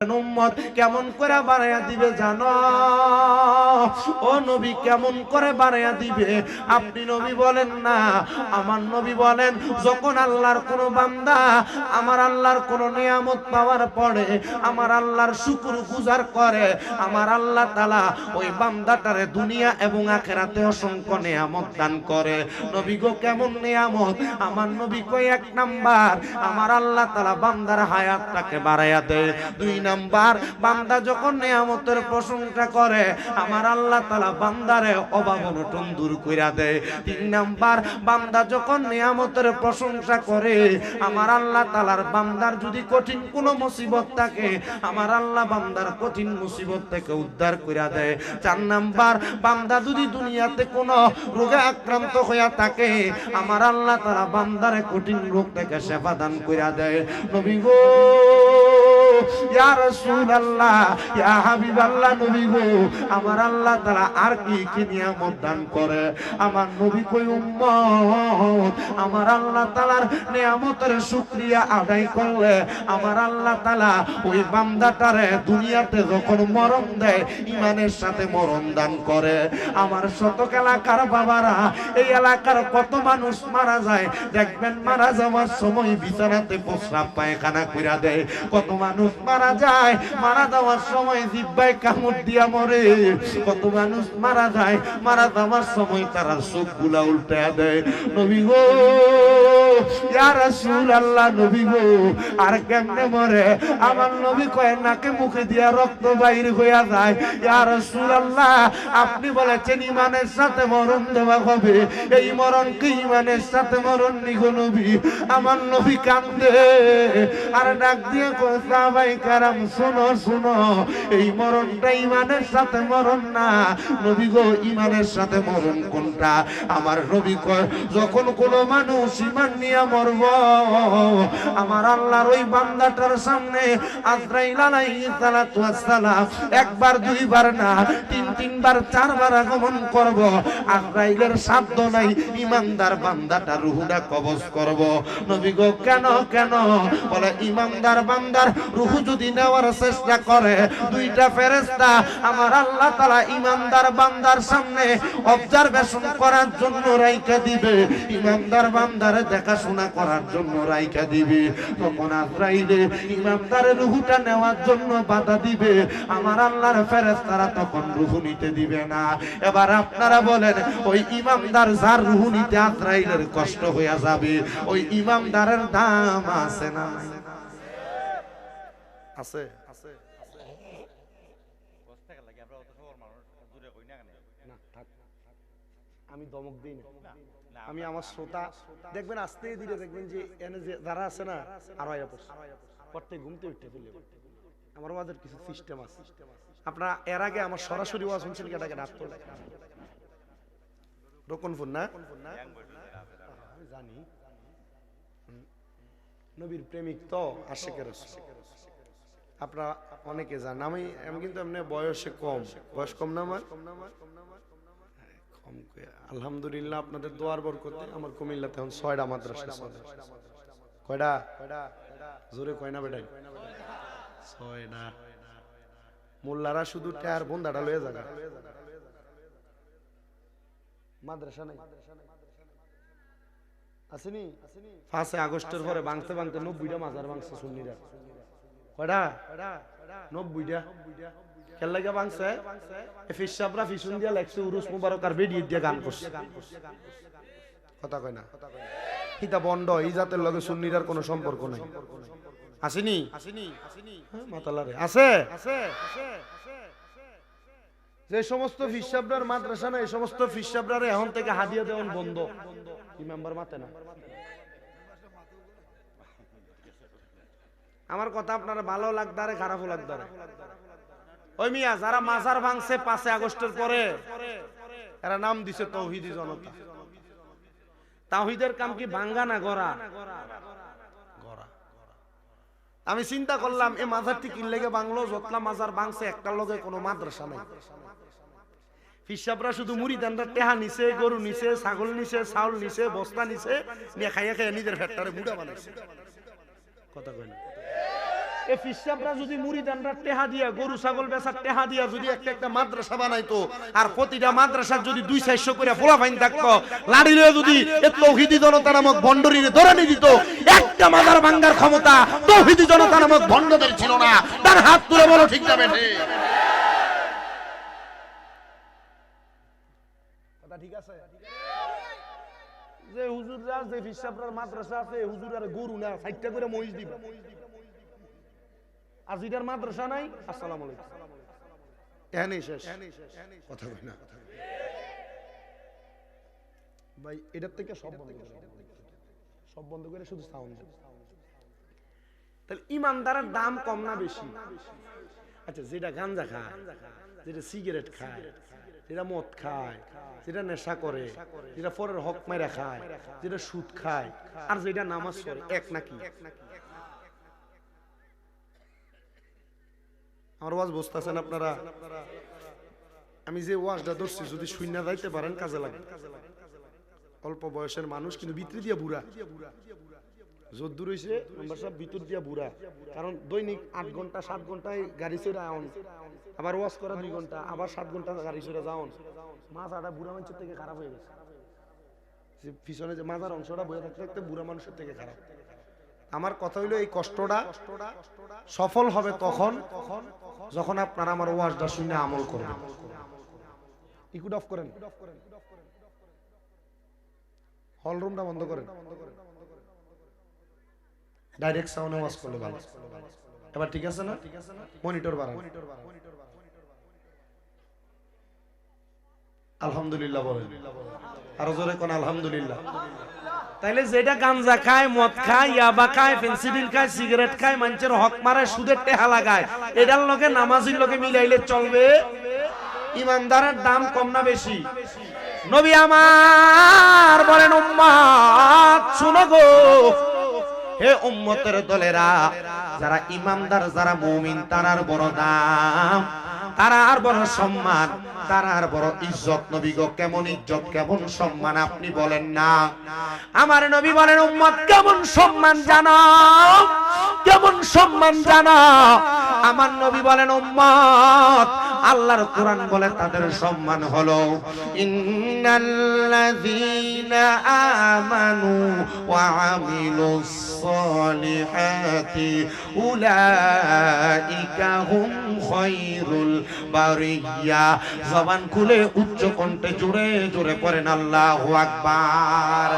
উম্মত কেমন করে বানায়া দিবে জানো? ও নবী কেমন করে বানায়া দিবে? আপনি নবী বলেন না, আমার নবী বলেন, যখন আল্লাহর কোন বান্দা আমার আল্লাহর কোন নিয়ামত পাওয়ার পরে আমার আল্লাহর শুকর গুজার করে, আমার আল্লাহ তাআলা ওই বান্দাটারে দুনিয়া এবং আখিরাতে অসংখ্য নিয়ামত দান করে। নবী গো কেমন নিয়ামত? আমার নবী কই, এক নাম্বার আমার আল্লাহ তাআলা বান্দার হায়াতটাকে বাড়ায়া দেয়। দুই নাম্বার, বান্দা যখন নিয়ামতের প্রশংসা করে আমার আল্লাহ তাআলা বান্দারে অভাব অনটন দূর কইরা দেয়। তিন নাম্বার, বান্দা যখন নিয়ামতের প্রশংসা করে আমার আল্লাহ তাআলার বান্দার যদি কঠিন কোনো মুসিবত থাকে আমার আল্লাহ বান্দার কঠিন মুসিবত থেকে উদ্ধার কইরা দেয়। চার নাম্বার, বান্দা যদি দুনিয়াতে কোনো রোগে আক্রান্ত হইয়া থাকে আমার আল্লাহ তাআলা বান্দারে কঠিন রোগ থেকে শিফা দান কইরা দেয়। নবী গো, ইয়া রাসূলুল্লাহ, ইয়া হাবিবাল্লাহ, নবী গো আমার আল্লাহ তাআলা আর কি কি নিয়ামত দান করে? আমার নবী কই, উম্মত আমার আল্লাহ তাআলার নিয়ামতের শুকরিয়া আদায় করলে আমার আল্লাহ তাআলা ওই বান্দাটারে দুনিয়াতে যখন মরণ দেয় ঈমানের সাথে মরণ দান করে। আমার শতক এলাকার বাবারা, এই এলাকার কত মানুষ মারা যায় দেখবেন, মারা যাওয়ার সময় বিছানাতে প্রস্রাব পায়খানা কইরা দেয়। কত মানুষ মারা যায়, মারা যাওয়ার সময় জিহ্বায় কামড় দিয়া মরে। কত মানুষ মারা যায়, মারা যাওয়ার সময় তারা চোখগুলা উল্টায়া দেয়। নবী গো, ইয়া রাসূলুল্লাহ, নবী গো আর কেমনে মরে? আমার নবী কয়, নাকে মুখে দিয়া রক্ত বাইর হইয়া যায়। ইয়া রাসূলুল্লাহ, আপনি বলেছেন ঈমানের সাথে মরণ দেওয়া হবে, এই মরণ কি ঈমানের সাথে মরণ নি গো নবী? আমার নবী কান্দে আর ডাক দিয়ে কয়, সাহাবায়ে কেরাম শোনো শোনো, এই মরণটা ঈমানের সাথে মরণ না। নবী গো ঈমানের সাথে মরণ কোনটা? আমার নবী কয়, যখন কোনো মানুষ ঈমান নিয়ে মরব আমার আল্লাহর ওই বান্দাটার সামনে আজরাইল আলাইহিস সালাতু ওয়াস সালাম একবার দুইবার না তিনবার চারবার আগমন করব। আজরাইলের সাধ্য নাই ঈমানদার বান্দাটা রূহটা কবজ করব। নবী গো কেন কেন? বলে, ঈমানদার বান্দার রূহ যদি নেওয়ার চেষ্টা করে দুইটা ফেরেশতা আমার আল্লাহ তাআলা ঈমানদার বান্দার সামনে অবজারভেশন করার জন্য রাইখা দিবে, ঈমানদার বান্দারে দেখাশোনা করার জন্য রাইখা দিবে। তখন আজরাইলে ঈমানদারের রূহটা নেওয়ার জন্য বাধা দিবে, আমার আল্লাহর ফেরেশতারা তখন রূহ নিতে দিবে না। এবার আপনারা বলেন, ওই ঈমানদার যার রূহ নিতে আজরাইলের কষ্ট হইয়া যাবে, ওই ঈমানদারের দাম আছে না? আছে। আমি দমক দিই না, আমি আমার শ্রোতা দেখবেন আস্তে ধীরে দেখবেন যে এনে যে যারা আছে না আরো প্রত্যেক ঘুমতে উঠতে ফেলে আমার ওয়াজের কিছু সিস্টেম আছে। আপনারা এর আগে আমার সরাসরি ওয়াজ শুনছেন কেটাকে ডাকতো রকনপুর না? আমি জানি নবীর প্রেমিক তো আশিকের রাসূল, আপনারা অনেকে জানেন। আমি কিন্তু এমনি বয়সে কম, বয়স কম না আমার? আলহামদুলিল্লাহ আপনাদের দোয়ার বরকতে আমার কুমিল্লাতে এখন 6টা মাদ্রাসা চলে। কয়টা? জোরে কয় না বেটাই? 6টা। মোল্লারা শুধু টায়ার বন্ধাটা লয়ে যাবে, মাদ্রাসা নাই। আসেনি 5 আগস্টের পরে ভাঙতে ভাঙতে 90টা মাজার ভাঙছে সুন্নিরা। কয়টা? 90টা। কেন লাগা ভাঙছে? ফিসাবরা ফিসুন দিয়া লেখছে উরুস মুবারক আর বেডিয়ে দিয়া গান করছে। কথা কয় না? হিতা বন্ড, এই জাতের লগে সুন্নিরার কোনো সম্পর্ক নাই। আসেনি? মাতালারে আছে। যে সমস্ত ফিসাবরার মাদ্রাসা না, এই সমস্ত ফিসাবরারে এখন থেকে হাদিয়া দেওয়ান বন্ধ। কি মেম্বার মাতে না? আমার কথা আপনারা ভালো লাগদারে খারাপও লাগদারে? ওই মিয়া যারা মাজার ভাঙছে 5 আগস্টের পরে এরা নাম দিছে তৌহিদি জনতা। তাওহীদের কাম কি ভাঙ্গা না গড়া? আমি চিন্তা করলাম এই মাজারটি কি লেগে বাংলো, যতলা মাজার ভাঙছে একটার লগে কোনো মাদ্রাসা নাই। ফিসাবরা শুধু মুরিদানরা টেহা নিছে, গরু নিছে, ছাগল নিছে, চাউল নিছে, বস্তা নিছে, নিয়ে খাইয়া খাইয়া নিজের ফ্যাক্টরে মুড়া বানাইছে। কথা কয় না? এই ফিসাবরা যদি মুরিদানরা টেহা দিয়া গরু ছাগল বেচার টেহা দিয়া যদি একটা একটা মাদ্রাসা বানাইতো আর প্রতিটা মাদ্রাসার যদি 2-400 করে পোলাপাইন থাকতো লাড়ি লয়ে যদি এ তৌহিদি জনতা নামক ভণ্ডরিরে ধরানি দিত একটা মাদার ভাঙ্গার ক্ষমতা তৌহিদি জনতা নামক ভণ্ডদের ছিল না। তার হাত তুলে বলো ঠিক না বেঠে? কথা ঠিক আছে? যে হুজুররা যে ফিসাবরার মাদ্রাসা আছে হুজুর আর গরু না 60টা করে মহিষ দিবা। আজিদার মাদ্রাসা নাই। আসসালামু আলাইকুম। এখানেই শেষ কথা কই না ভাই। এটার থেকে সব বন্ধ করে, সব বন্ধ করে শুধু সাউন্ড। তাহলে ইমানদারের দাম কম না বেশি? আচ্ছা, যেটা গাঞ্জা খায়, যেটা সিগারেট খায়, যেটা মদ খায়, যেটা নেশা করে, যেটা পরের হক মাইরা খায়, যেটা সুদ খায়, আর যেটা নামাজ পড়ে, এক নাকি? আমার ওয়াজ বুঝতেছেন আপনারা? আমি যে ওয়াজটা ধরছি যদি শূন্য যাইতে পারেন কাজে লাগে। অল্প বয়সের মানুষ কিন্তু ভিতর দিয়া বুড়া, যদ্দূর হইছে আমরা সব ভিতর দিয়া বুড়া। কারণ দৈনিক 8 ঘন্টা 7 ঘন্টায় গাড়ি চড়ে আউন, আবার ওয়াজ করা 2 ঘন্টা, আবার 7 ঘন্টা গাড়ি চড়ে যাওন। মাথাটা বুড়া মানুষের থেকে খারাপ হয়ে গেছে। যে পিছনে যে মাথার অংশটা বয়ে থাকতে থাকতে বুড়া মানুষের থেকে খারাপ। আমার কথা হইলো এই কষ্টটা সফল হবে তখন যখন আপনারা আমার ওয়াজটা শুনে আমল করবেন। ইকুড অফ করেন, হল রুমটা বন্ধ করেন, ডাইরেক্ট সাউন্ডে ওয়াজ করলে ভালো। এবার ঠিক আছে না? মনিটর বাড়ান। আলহামদুলিল্লাহ বলেন, আরো জোরে কোন আলহামদুলিল্লাহ। তাইলে যেটা গাঞ্জা খায়, মদ খায়, ইয়াবা খায়, ফেন্সিডিল খায়, সিগারেট খায়, মানুষের হক মারে, সুদের টেহা লাগায়, এটার লগে নামাজির লগে মিলাইলে চলবে? ইমানদারের দাম কম না বেশি? নবী আমার বলেন, উম্মত শুনো গো, হে উম্মতের দলেরা, যারা ইমানদার, যারা মুমিন, তারার বড় দাম, তারা আর বড় সম্মান, তারা আর বড় ইজ্জত। নবী গো, কেমন ইজ্জত, কেমন সম্মান আপনি বলেন না? আমার নবী বলেন, উম্মত কেমন সম্মান জানো, কেমন সম্মান জানো? আমার নবী বলেন, উম্মত আল্লাহর কোরআন বলে তাদের সম্মান হলো ইন্নাল্লাযীনা আমানু ওয়া আমিলুস সালিহাতি উলাইকা হুম খায়রুল বারিয়া। জবান খুলে উচ্চ কণ্ঠে জোরে জোরে পড়েন আল্লাহু আকবার।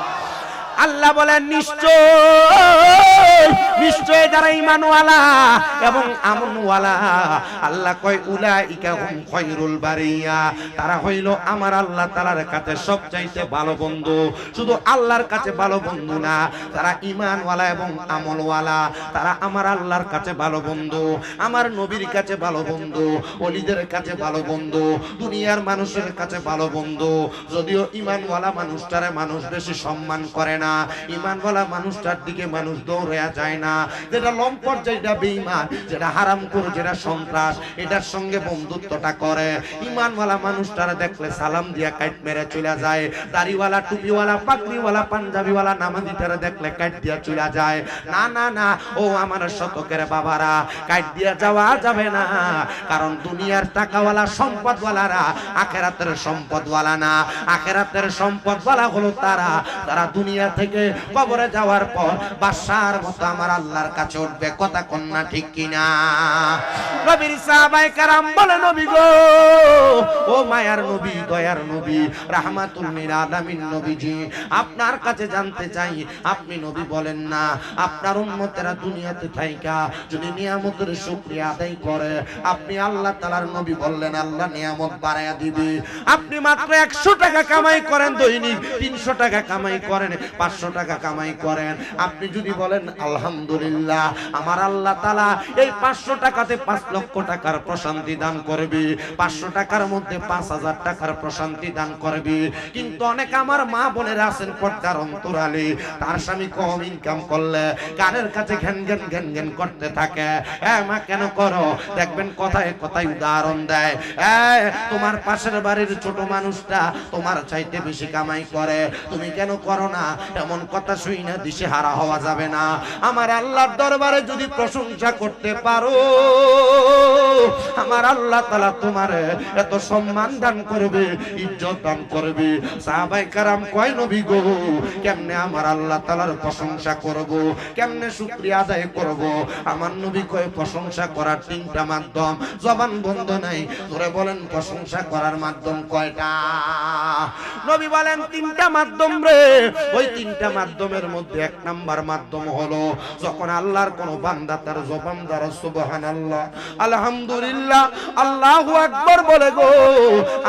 আল্লাহ বলেন, নিশ্চয় নিশ্চয় যারা ঈমানওয়ালা এবং আমনওয়ালা, আল্লাহ কয় উলাইকা হুম খায়রুল বারিয়া, তারা হইল আমার আল্লাহ তাআলার কাছে সবচাইতে ভালো বন্ধু। শুধু আল্লাহর কাছে ভালো বন্ধু না, তারা ঈমানওয়ালা এবং আমলওয়ালা, তারা আমার আল্লাহর কাছে ভালো বন্ধু, আমার নবীর কাছে ভালো বন্ধু, ওলিদের কাছে ভালো বন্ধু, দুনিয়ার মানুষের কাছে ভালো বন্ধু। যদিও ঈমানওয়ালা মানুষটারে মানুষ বেশি সম্মান করে না, ঈমানওয়ালা মানুষটার দিকে মানুষ দৌড়ায়া যায় না। যেটা লম্পট, যেটা বেঈমান, যেটা হারামখোর, যেটা সন্ত্রাস, এটার সঙ্গে বন্ধুত্বটা করে। ঈমানওয়ালা মানুষটারে দেখলে সালাম দিয়া কাট মেরে চলে যায়। দাড়িওয়ালা, টুপিওয়ালা, পাগড়িওয়ালা, পাঞ্জাবিওয়ালা, নামাজিটারে দেখলে কাট দিয়া চলে যায়। না না না, ও আমার শতকের বাবারা, কাট দিয়া যাওয়া যাবে না। কারণ দুনিয়ার টাকাওয়ালা, সম্পদওয়ালারা আখেরাতের সম্পদওয়ালা না। আখেরাতের সম্পদওয়ালা হলো তারা, তারা দুনিয়া থেকে কবরে যাওয়ার পর বাদশার মতো আমার আল্লাহর কাছে উঠবে। কথা কন্যা ঠিক কিনা? নবীর সাহাবায়ে কেরাম বলে, নবী গো, ও মায়ার নবী, দয়ার নবী, রাহমাতুল লিল আলামিন নবীজি, আপনার কাছে জানতে চাই, আপনি নবী বলেন না আপনার উম্মতেরা দুনিয়াতে থাইকা যদি নিয়ামতের শুকরিয়া আদায় করে, আপনি আল্লাহ তাআলার নবী বললেন আল্লাহ নিয়ামত বাড়ায়া দিবে। আপনি মাত্র 100 টাকা কামাই করেন, দৈনিক 300 টাকা কামাই করেন, 500 টাকা কামাই করেন, আপনি যদি বলেন আলহামদুলিল্লাহ, আমার আল্লাহ তাআলা এই 500 টাকাতে 5 লক্ষ টাকার প্রশান্তি দান করবে, 500 টাকার মধ্যে 5000 টাকার প্রশান্তি দান করবে। কিন্তু অনেক আমার মা বোনেরা আছেন পর্দার অন্তরালে, তার স্বামী কম ইনকাম করলে কানের কাছে ঘ্যান ঘ্যান ঘ্যান ঘ্যান করতে থাকে। মা কেন করো? দেখবেন কথায় কথায় উদাহরণ দেয়, তোমার পাশের বাড়ির ছোট মানুষটা তোমার চাইতে বেশি কামাই করে, তুমি কেন করো না? এমন কথা শুই না দিশে হারা হওয়া যাবে না। আমার আল্লাহর দরবারে যদি প্রশংসা করতে পারো, আমার আল্লাহ তাআলা তোমারে এত সম্মান দান করবে, ইজ্জত দান করবে। সাহাবায়ে কেরাম কয় নবী গো, কেমনে আমার আল্লাহ তাআলার প্রশংসা করব, কেমনে শুকরিয়া আদায় করব? আমার নবী কয় প্রশংসা করার তিনটা মাধ্যম, জবান বন্ধ নাই। তোরে বলেন প্রশংসা করার মাধ্যম কয়টা? নবী বলেন তিনটা মাধ্যম রে। ওই তিনটা মাধ্যমের মধ্যে এক নাম্বার মাধ্যম হলো যখন আল্লাহর কোন বান্দা তার জবান দ্বারা সুবহানাল্লাহ, আলহামদুলিল্লাহ, আল্লাহু আকবার বলে গো,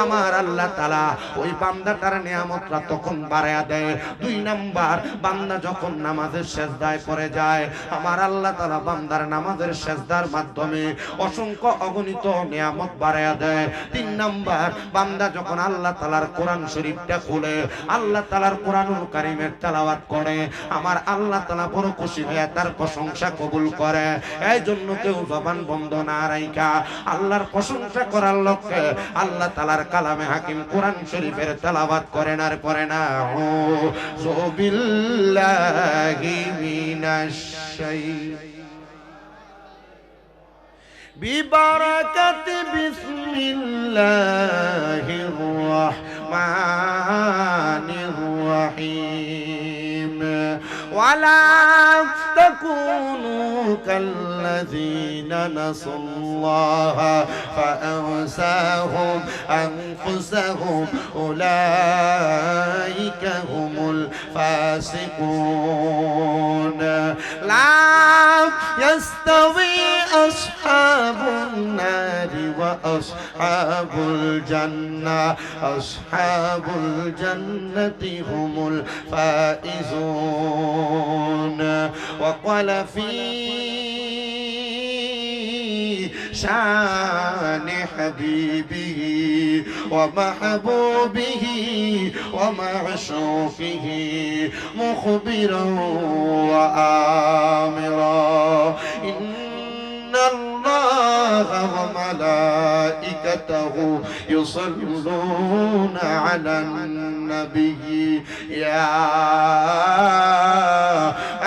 আমার আল্লাহ তাআলা ওই বান্দাটার নিয়ামতটা তখন বাড়ায়া দেয়। দুই নাম্বার, বান্দা যখন নামাজের সিজদায় পড়ে যায়, আমার আল্লাহ তাআলা বান্দার নামাজের সিজদার মাধ্যমে অসংখ্য অগণিত নিয়ামত বাড়ায়া দেয়। তিন নাম্বার, বান্দা যখন আল্লাহ তাআলার কোরআন শরীফটা খুলে, আল্লাহ তাআলার কোরআনুল কারীমের তেলাওয়াত করে, আমার আল্লাহ তাআলা বড় খুশি হয়ে তার প্রশংসা কবুল করে। এই জন্য কেউ জবান বন্ধ না রাইখা আল্লাহর প্রশংসা করার লক্ষ্যে আল্লাহ তাআলার কালামে হাকিম কোরআন শরীফের তেলাওয়াত করেন আর পড়ে না। আউযু বিল্লাহি মিনাশ শাইতানির বিবারাকাতি বিসমিল্লাহির রাহমানির রাহিম। ওয়ালা তাকুনু কাল্লাযীনা নাসাল্লাহা ফাআনসাহুম আনফুসাহুম উলাইকা হুমুল ফাসিকুন। লা ইয়াস্তাবি আসহাবুন নারি ওয়া আসহাবুল জান্নাহ, আসহাবুল জান্নাতি হুমুল ফাইজুন। ওয়া ক্বালা ফি শান হাবিবিহি ওয়া মাহবুবিহি ওয়া মা'শুকিহি মুখবিরান ওয়া আমিরা। ইন্নাল্লাহা ওয়া মালাইকাতাহু ইউসাল্লুনা আলান নাবিয়্যি ইয়া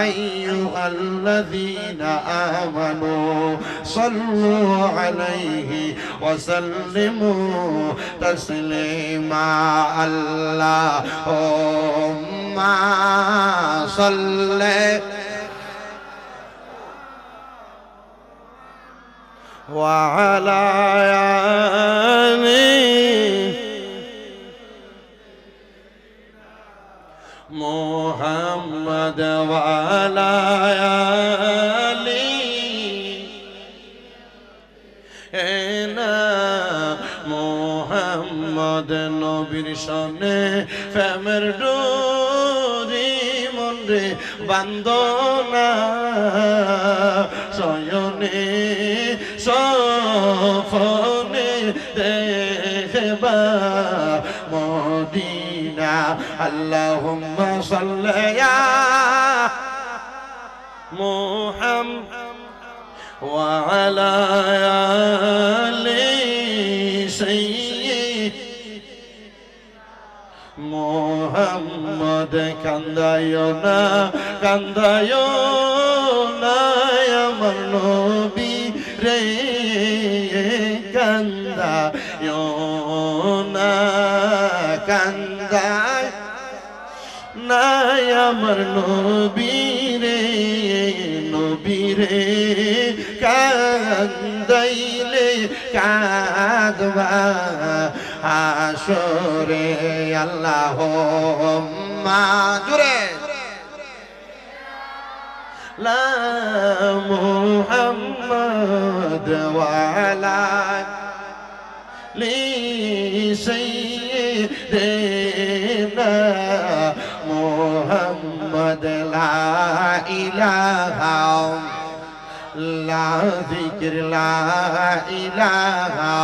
আইয়ুহাল্লাযীনা আমানু সাল্লু আলাইহি ওয়া সাল্লিমু তাসলিমা। আল্লাহুম্মা সাল্লি ওয়া আলা আলি মুহাম্মদ ওয়া আলা আলি মুহাম্মদ। নবীর সনে প্রেমের ডোরি মনে বান্ধনা, শয়নে সফনে দেখবা মদিনা। আল্লাহুম্মা সাল্লি আলা মুহাম্মদ ওয়া আলা আলি সাইয়্যিদিনা মুহাম্মদ। কান্দায়ো না, কান্দায়ো না আমার নবী রে, কান্দায়ো না, কান্দায় না আমার নবী রে, নবী রে কান্দাইলে কাঁদবা হাসরে। আল্লাহুম্মা জুরে লা মুহাম্মদ ওয়া আলা লি সাইয়্যিদিনা মুহাম্মদ। লা ইলাহা লা যিকর লা ইলাহা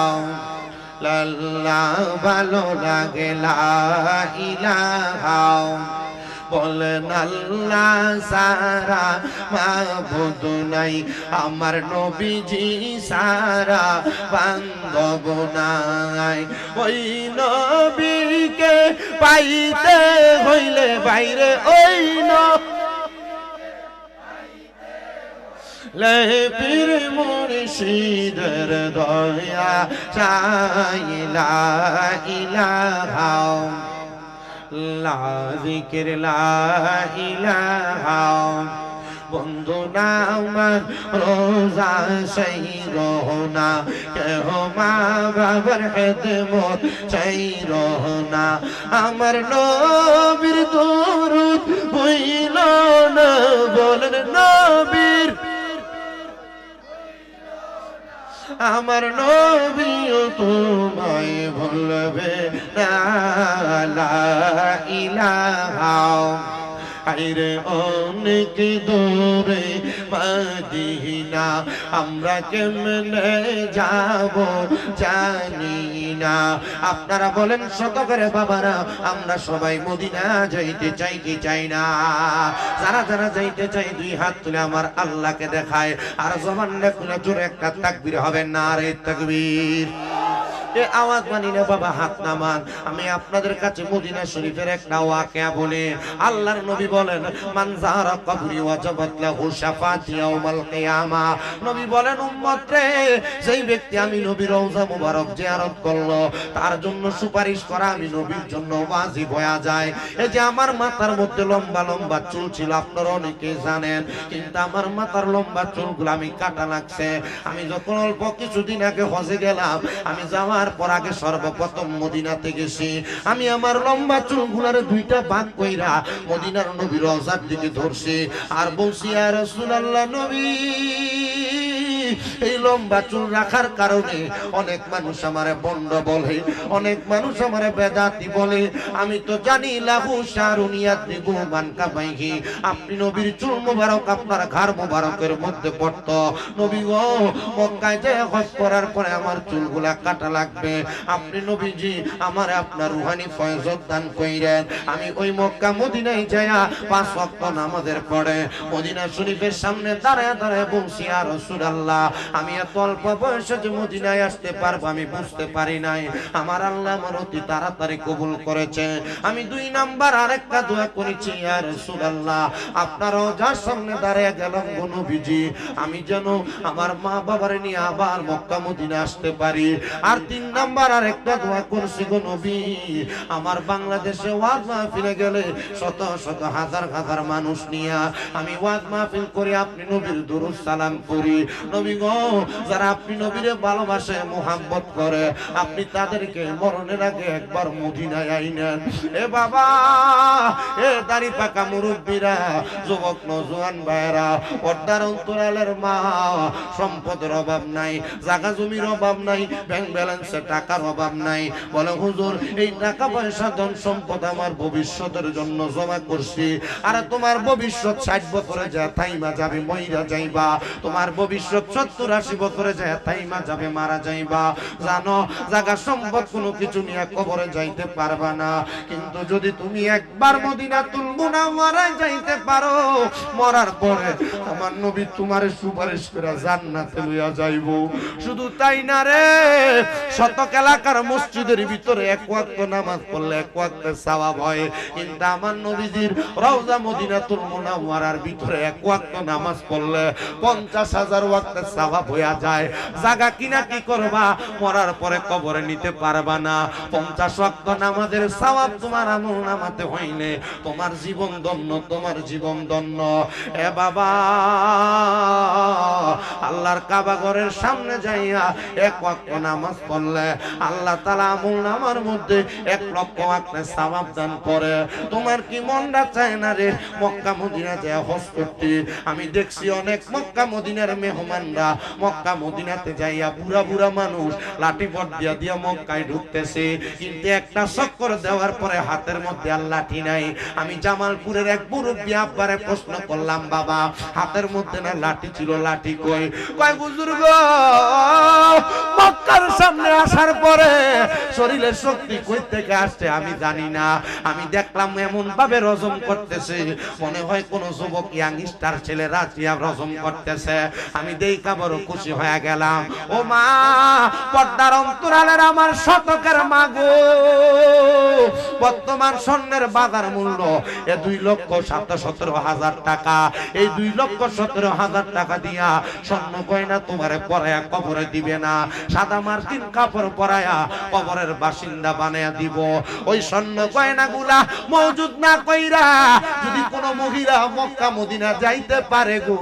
লাল্লাহ ভালো লাগে, লা ইলাহা বলেন আল্লাহ সারা মাবুদ নাই, আমার নবীজি সারা বান্ধব নাই। ওই নবীকে পাইতে হইলে বাইরে ওই পীর মুর্শিদের দয়া চাই, লা ইলাহা লা যিকির লা ইলাহা। বন্ধু না আমার রোজা সেই রোনা, কেহ মা বাবার খেদমত চাই রোনা, আমার নবীর দরুদ হইল না, বলেন নবীর আমার নবীও তোমায় ভুলবে না, লা ইলাহা। আইরে অনেক দূরে মদিনা, আমরা কেমনে যাব জানি না। আপনারা বলেন শত করে বাবারা, আমরা সবাই মদিনা যাইতে চাই কি চাই না? যারা যারা যাইতে চাই দুই হাত তুলে আমার আল্লাহকে দেখায়, আর জবান খুলে জোরে একটা তাকবীর হবে, নারে তাকবীর। এ আওয়াজ মানি না বাবা, হাত নামান। আমি আপনাদের কাছে মদিনা শরীফের একটা ওয়াকিয়া বলে, আল্লাহর নবী বলেন মান যারা কবরি ওয়াজাবাত লাহু শাফাতি ইয়াউমাল কিয়ামা। নবী বলেন উম্মত রে, যেই ব্যক্তি আমি নবীর রওজা মুবারক জিয়ারত করলো, তার জন্য সুপারিশ করা আমি নবীর জন্য ওয়াজিব হয়ে যায়। এই যে আমার মাথার মধ্যে লম্বা লম্বা চুল ছিল, আপনারা অনেকে জানেন, কিন্তু আমার মাথার লম্বা চুলগুলো আমি কাটা লাগছে। আমি যখন অল্প কিছুদিন আগে হজে গেলাম, আমি যাওয়ার পর আগে সর্বপ্রথম মদিনাতে গেছি, আমি আমার লম্বা চুলগুলার দুইটা ভাগ কইরা মদিনার নবীর রওজার দিকে ধরছি, আর বলছি ইয়া রাসূলুল্লাহ নবী, এই লম্বা চুল রাখার কারণে অনেক মানুষ আমারে বন্ড বলে, অনেক মানুষ আমারে বেদাতি বলে। আমি তো জানি লাহু শারুনিয়াত দিবু মান কাবাইহি, আপনি নবীর চুল মোবারক আপনার ঘাড় মোবারকের মধ্যে পড়তো। নবী গো, মক্কায় যে হজ করার পরে আমার চুলগুলা কাটা লাগবে, আপনি নবীজি আমারে আপনার রুহানি ফয়জত দান কইরেন। আমি ওই মক্কা মদিনায় যায়া 5 ওয়াক্ত নামাজের পরে মদিনা শরীফের সামনে দাঁড়ায় দাঁড়ায় বলছি ইয়া রাসূলুল্লাহ, আমি এত অল্প বয়সে যে মদিনায় আসতে পারবো আমি বুঝতে পারি নাই, আমার আল্লাহ আমার অতি তাড়াতাড়ি কবুল করেছে। আমি 2 নাম্বার আরেকটা দোয়া করেছি ইয়া রাসূলুল্লাহ, আপনার রওজার সামনে দাঁড়িয়ে গেলাম গো নবীজি, আমি যেন আমার মা বাবার নিয়ে আবার মক্কা মদিনা আসতে পারি। আর 3 নাম্বার আরেকটা দোয়া করছি গো নবী, আমার বাংলাদেশে ওয়াজ মাহফিলে গেলে শত শত হাজার হাজার মানুষ নিয়ে আমি ওয়াজ মাহফিল করি, আপনি নবীর দরুদ সালাম করি। নবী গো, যারা আপনি নবীরে ভালোবাসে মুহাব্বত করে, আপনি তাদেরকে মরণের আগে একবার মদিনায় আইনেন। এ বাবা, এ দাড়ি পাকা মুরব্বীরা, যুবক নওজোয়ান ভাইরা, পর্দার অন্তরালের মা, সম্পদের অভাব নাই, জায়গা জমির অভাব নাই, ব্যাংক ব্যালেন্সে টাকার অভাব নাই, বলে হুজুর এই টাকা পয়সা ধন সম্পদ আমার ভবিষ্যতের জন্য জমা করছি। আর তোমার ভবিষ্যৎ 60 বছরে যা থাইমা যাবে, মইরা যাইবা, তোমার ভবিষ্যৎ 70-80 বছরে যায় তাইমা যাবে, মারা যাইবা। জানো জায়গা সম্পদ কোনো কিছু নিয়ে কবরে যাইতে পারবা না, কিন্তু যদি তুমি একবার মদিনাতুল মুনাওয়ারায় যাইতে পারো, মরার পরে আমার নবী তোমার সুপারিশ করে জান্নাতে লইয়া যাইব। শুধু তাই না রে, শতক এলাকার মসজিদের ভিতরে 1 ওয়াক্ত নামাজ পড়লে 1 ওয়াক্তের সওয়াব হয়, কিন্তু আমার নবীজির রওজা মদিনাতুল মুনাওয়ারার ভিতরে 1 ওয়াক্ত নামাজ পড়লে 50,000 ওয়াক্তের সওয়াব হইয়া যায়। জায়গা কিনা কি করবা, মরার পরে কবরে নিতে পারবা না। 50 ওয়াক্ত নামাজের সওয়াব তোমার আমল নামাতে হইলে তোমার জীবন ধন্য, তোমার জীবন ধন্য। এ বাবা, আল্লাহর কাবা ঘরের সামনে যাইয়া 1 ওয়াক্ত নামাজ পড়লে আল্লাহ তাআলা আমল নামার মধ্যে 1 লক্ষ ওয়াক্তের সওয়াব দান করে। তোমার কি মনটা চায় না রে মক্কা মদিনা যায় হজ করতে? আমি দেখছি অনেক মক্কা মদিনার মেহমানরা মক্কা মদিনাতে যাইয়া বুড়া বুড়া মানুষ লাঠি পট দিয়া দিয়া মক্কায় ঢুকতেছে, কিন্তু একটা চক্কর দেওয়ার পরে হাতের মধ্যে আর লাঠি নাই। আমি জামালপুরের এক মুরব্বি আব্বারে প্রশ্ন করলাম, বাবা হাতের মধ্যে না লাঠি ছিল, লাঠি কই? কয় বুজুর্গ, মক্কা আপনার সামনে আসার পরে শরীরের শক্তি কই থেকে আসছে আমি জানি না। আমি দেখলাম এমন ভাবে রজম করতেছে, মনে হয় কোন যুবক ইয়াংস্টার ছেলেরা রজম করতেছে। আমি দেখা বড় খুশি হয়ে গেলাম। ও মা, পর্দার অন্তরালের আমার শতকের মা গো, বর্তমান স্বর্ণের বাজার মূল্য 2,17,000 টাকা। এই 2,17,000 টাকা দিয়া স্বর্ণ গয়না তোমারে পরায়া কবরে দিবে না, সাদা মার্কিন কাপড় পরায়া কবরের বাসিন্দা বানায়া দিব। ওই স্বর্ণ গয়নাগুলা মওজুদ না কইরা যদি কোন মহিলা মক্কা মদিনা যাইতে পারে গো,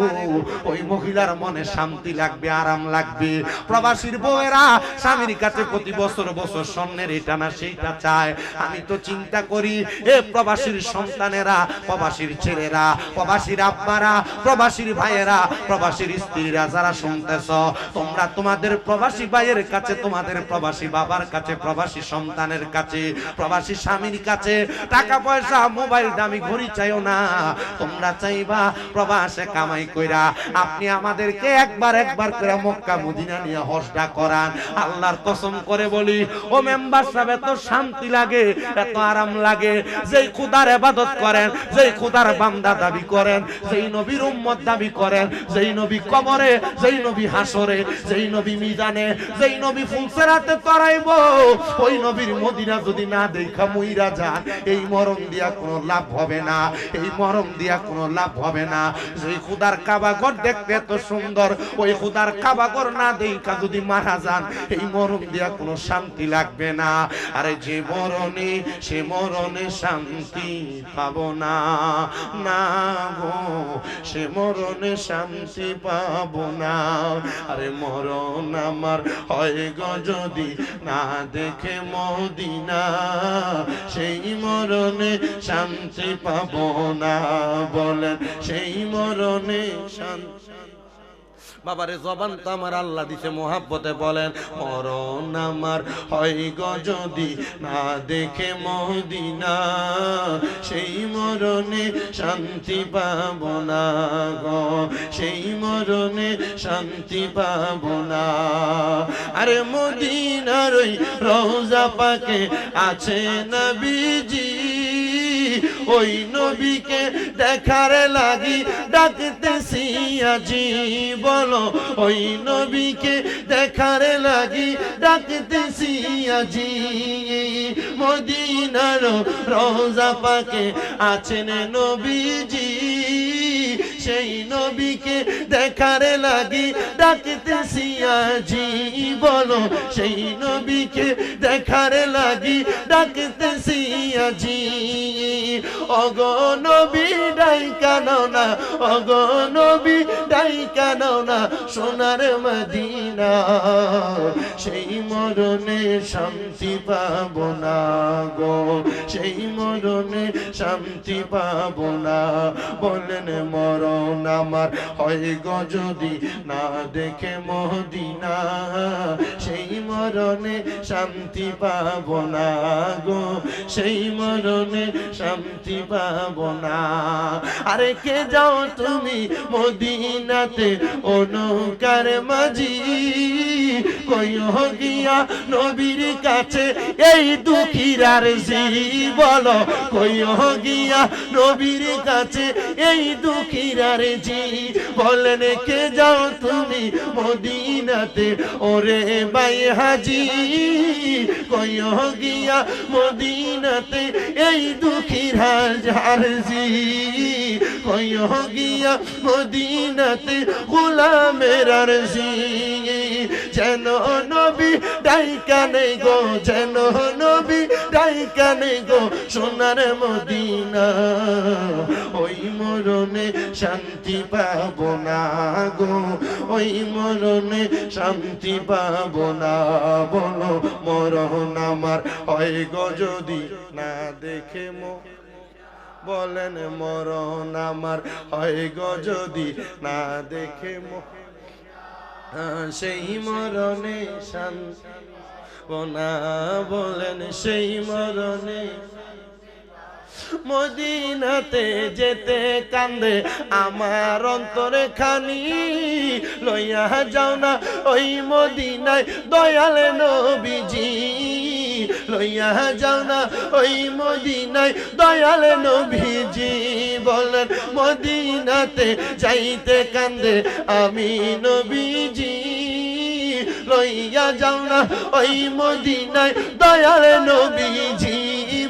ওই মহিলার মনে শান্তি লাগবে, আরাম লাগবে। প্রবাসীর বউয়েরা স্বামীর কাছে প্রতি বছর বছর স্বর্ণের এটা না সেইটা চায়। আমি তো চিন্তা করি এ প্রবাসীর সন্তানেরা, প্রবাসীর ছেলেরা, প্রবাসীর আব্বারা, প্রবাসীর ভাইয়েরা, প্রবাসীর স্ত্রীরা যারা শুনতেছ, তোমরা তোমাদের প্রবাসী ভাইয়ের কাছে, তোমাদের প্রবাসী বাবার কাছে, প্রবাসী সন্তানের কাছে, প্রবাসী স্বামীর কাছে টাকা পয়সা, মোবাইল, দামি ঘড়ি চাইও না। তোমরা চাইবা প্রবাসে কামাই কইরা আপনি আমাদেরকে একবার করে মক্কা মদিনা নিয়ে হজটা করান। আল্লাহর কসম করে বলি ও মেম্বার সাহেব, এত শান্তি লাগে, এত আরাম লাগে। যেই খোদার ইবাদত করেন, যেই খোদার বান্দা দাবি করেন, যেই নবীর উম্মত দাবি করেন, যেই নবী কবরে, যেই নবী হাসরে, যেই নবী মিজানে, যেই নবী ফুলসেরাতে তরাইব, ওই নবীর মদিনা যদি না দেখা মইরা যান, এই মরণ দিয়া কোনো লাভ হবে না, এই মরণ দিয়া কোনো লাভ হবে না। যেই খোদার কাবা ঘর দেখতে এত সুন্দর, ওই খোদার কাবা ঘর না দেখা যদি মারা যান, এই মরণ দিয়া কোনো শান্তি লাগবে না। আরে যে মরণে, সে মরণে শান্তি পাবো না, না গো, সে মরণে শান্তি পাবো না। আরে মরণ আমার হয় গো যদি না দেখে মদিনা, সেই মরণে শান্তি পাবো না। বলেন সেই মরণে শান্তি। বাবারে জবান তো আমার আল্লাহ দিছে মোহাব্বতে, বলেন মরণ আমার হয় গো যদি না দেখে মদিনা, সেই মরণে শান্তি পাবো না গো, সেই মরণে শান্তি পাবো না। আরে মদিনার ওই রওজা পাকে আছে নবীজি, ওই নবীকে দেখার লাগি ডাকতেছি আজি। বলো ওই নবীকে দেখার লাগি ডাকতেছি আজি। মদিনার রওজা পাকে আছেন নবীজি, সেই নবীকে দেখার লাগি ডাকতেছি আজি। বলো সেই নবীকে দেখার লাগি ডাকতেছি আজি। ওগো নবী ডাইকা নাও না, ওগো নবী ডাইকা নাও না সোনার মদিনা, সেই মরণে শান্তি পাবো না গো, সেই মরণে শান্তি পাবো না। বলেন মরণ আমার হয় গো যদি না দেখে মদিনা, সেই মরণে শান্তি পাবো না গো, সেই মরণে শান্তি পাবো না। আরে কে যাও তুমি মদিনাতে ও নৌকার মাঝি, কইও গিয়া নবীর কাছে এই দুঃখীর আরজি। বলো কইও গিয়া নবীর কাছে এই দুঃখীর আরজি। বলেন কে যাও তুমি মদিনাতে ওরে বাই হাজি, কইও গিয়া মদিনাতে এই দুঃখীর আরজি। কইও গিয়া মদিনাতে গোলামের আরজি। যেন নবী ডাইকা নেই গো, যেন নবী ডাইকা নেই গো সোনার মদিনা, ওই মরণে শান্তি পাবো না গো, ওই মরণে শান্তি পাবো না। বলো মরণ আমার হয় গো যদি না দেখে বলেন মরণ আমার হয় গো যদি না দেখে সেই মরণে শান্তি পাবো না। বলেন সেই মরণে মদিনাতে যেতে কান্দে আমার অন্তরে খানি, লইয়া যাও না ওই মদিনায় দয়াল নবীজি, লইয়া যাও না ওই মদিনায় দয়াল নবীজি। বলেন মদিনাতে যাইতে কান্দে আমি নবীজি, লইয়া যাও না ওই মদিনায় দয়াল নবীজি।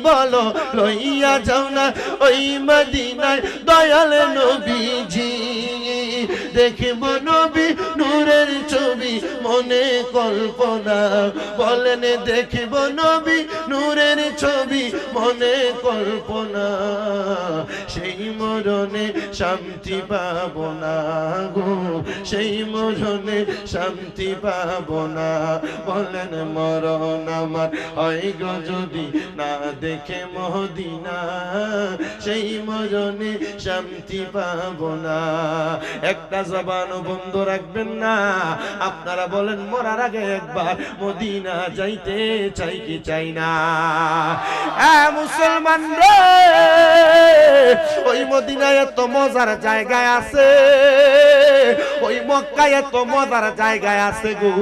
বলো লইয়া যাও না ওই মদিনায় দয়াল নবীজি। দেখিব নবী নূরের ছবি মনে কল্পনা, বলেন দেখিব নবী নূরের ছবি মনে কল্পনা, সেই মরণে শান্তি পাব না গো, সেই মরণে শান্তি পাব না। বলেন মরণ আমার হয় গো যদি না দেখে মদিনা, সেই মরণে শান্তি পাব না। একটা জবান বন্ধ রাখবেন না। আপনারা বলেন মরার আগে একবার মদিনা যাইতে চাই কি চাই না? মুসলমান রে, ওই মদিনায় এত মজার জায়গায় আছে, ওই মক্কায় এত মজার জায়গায় আছে গো।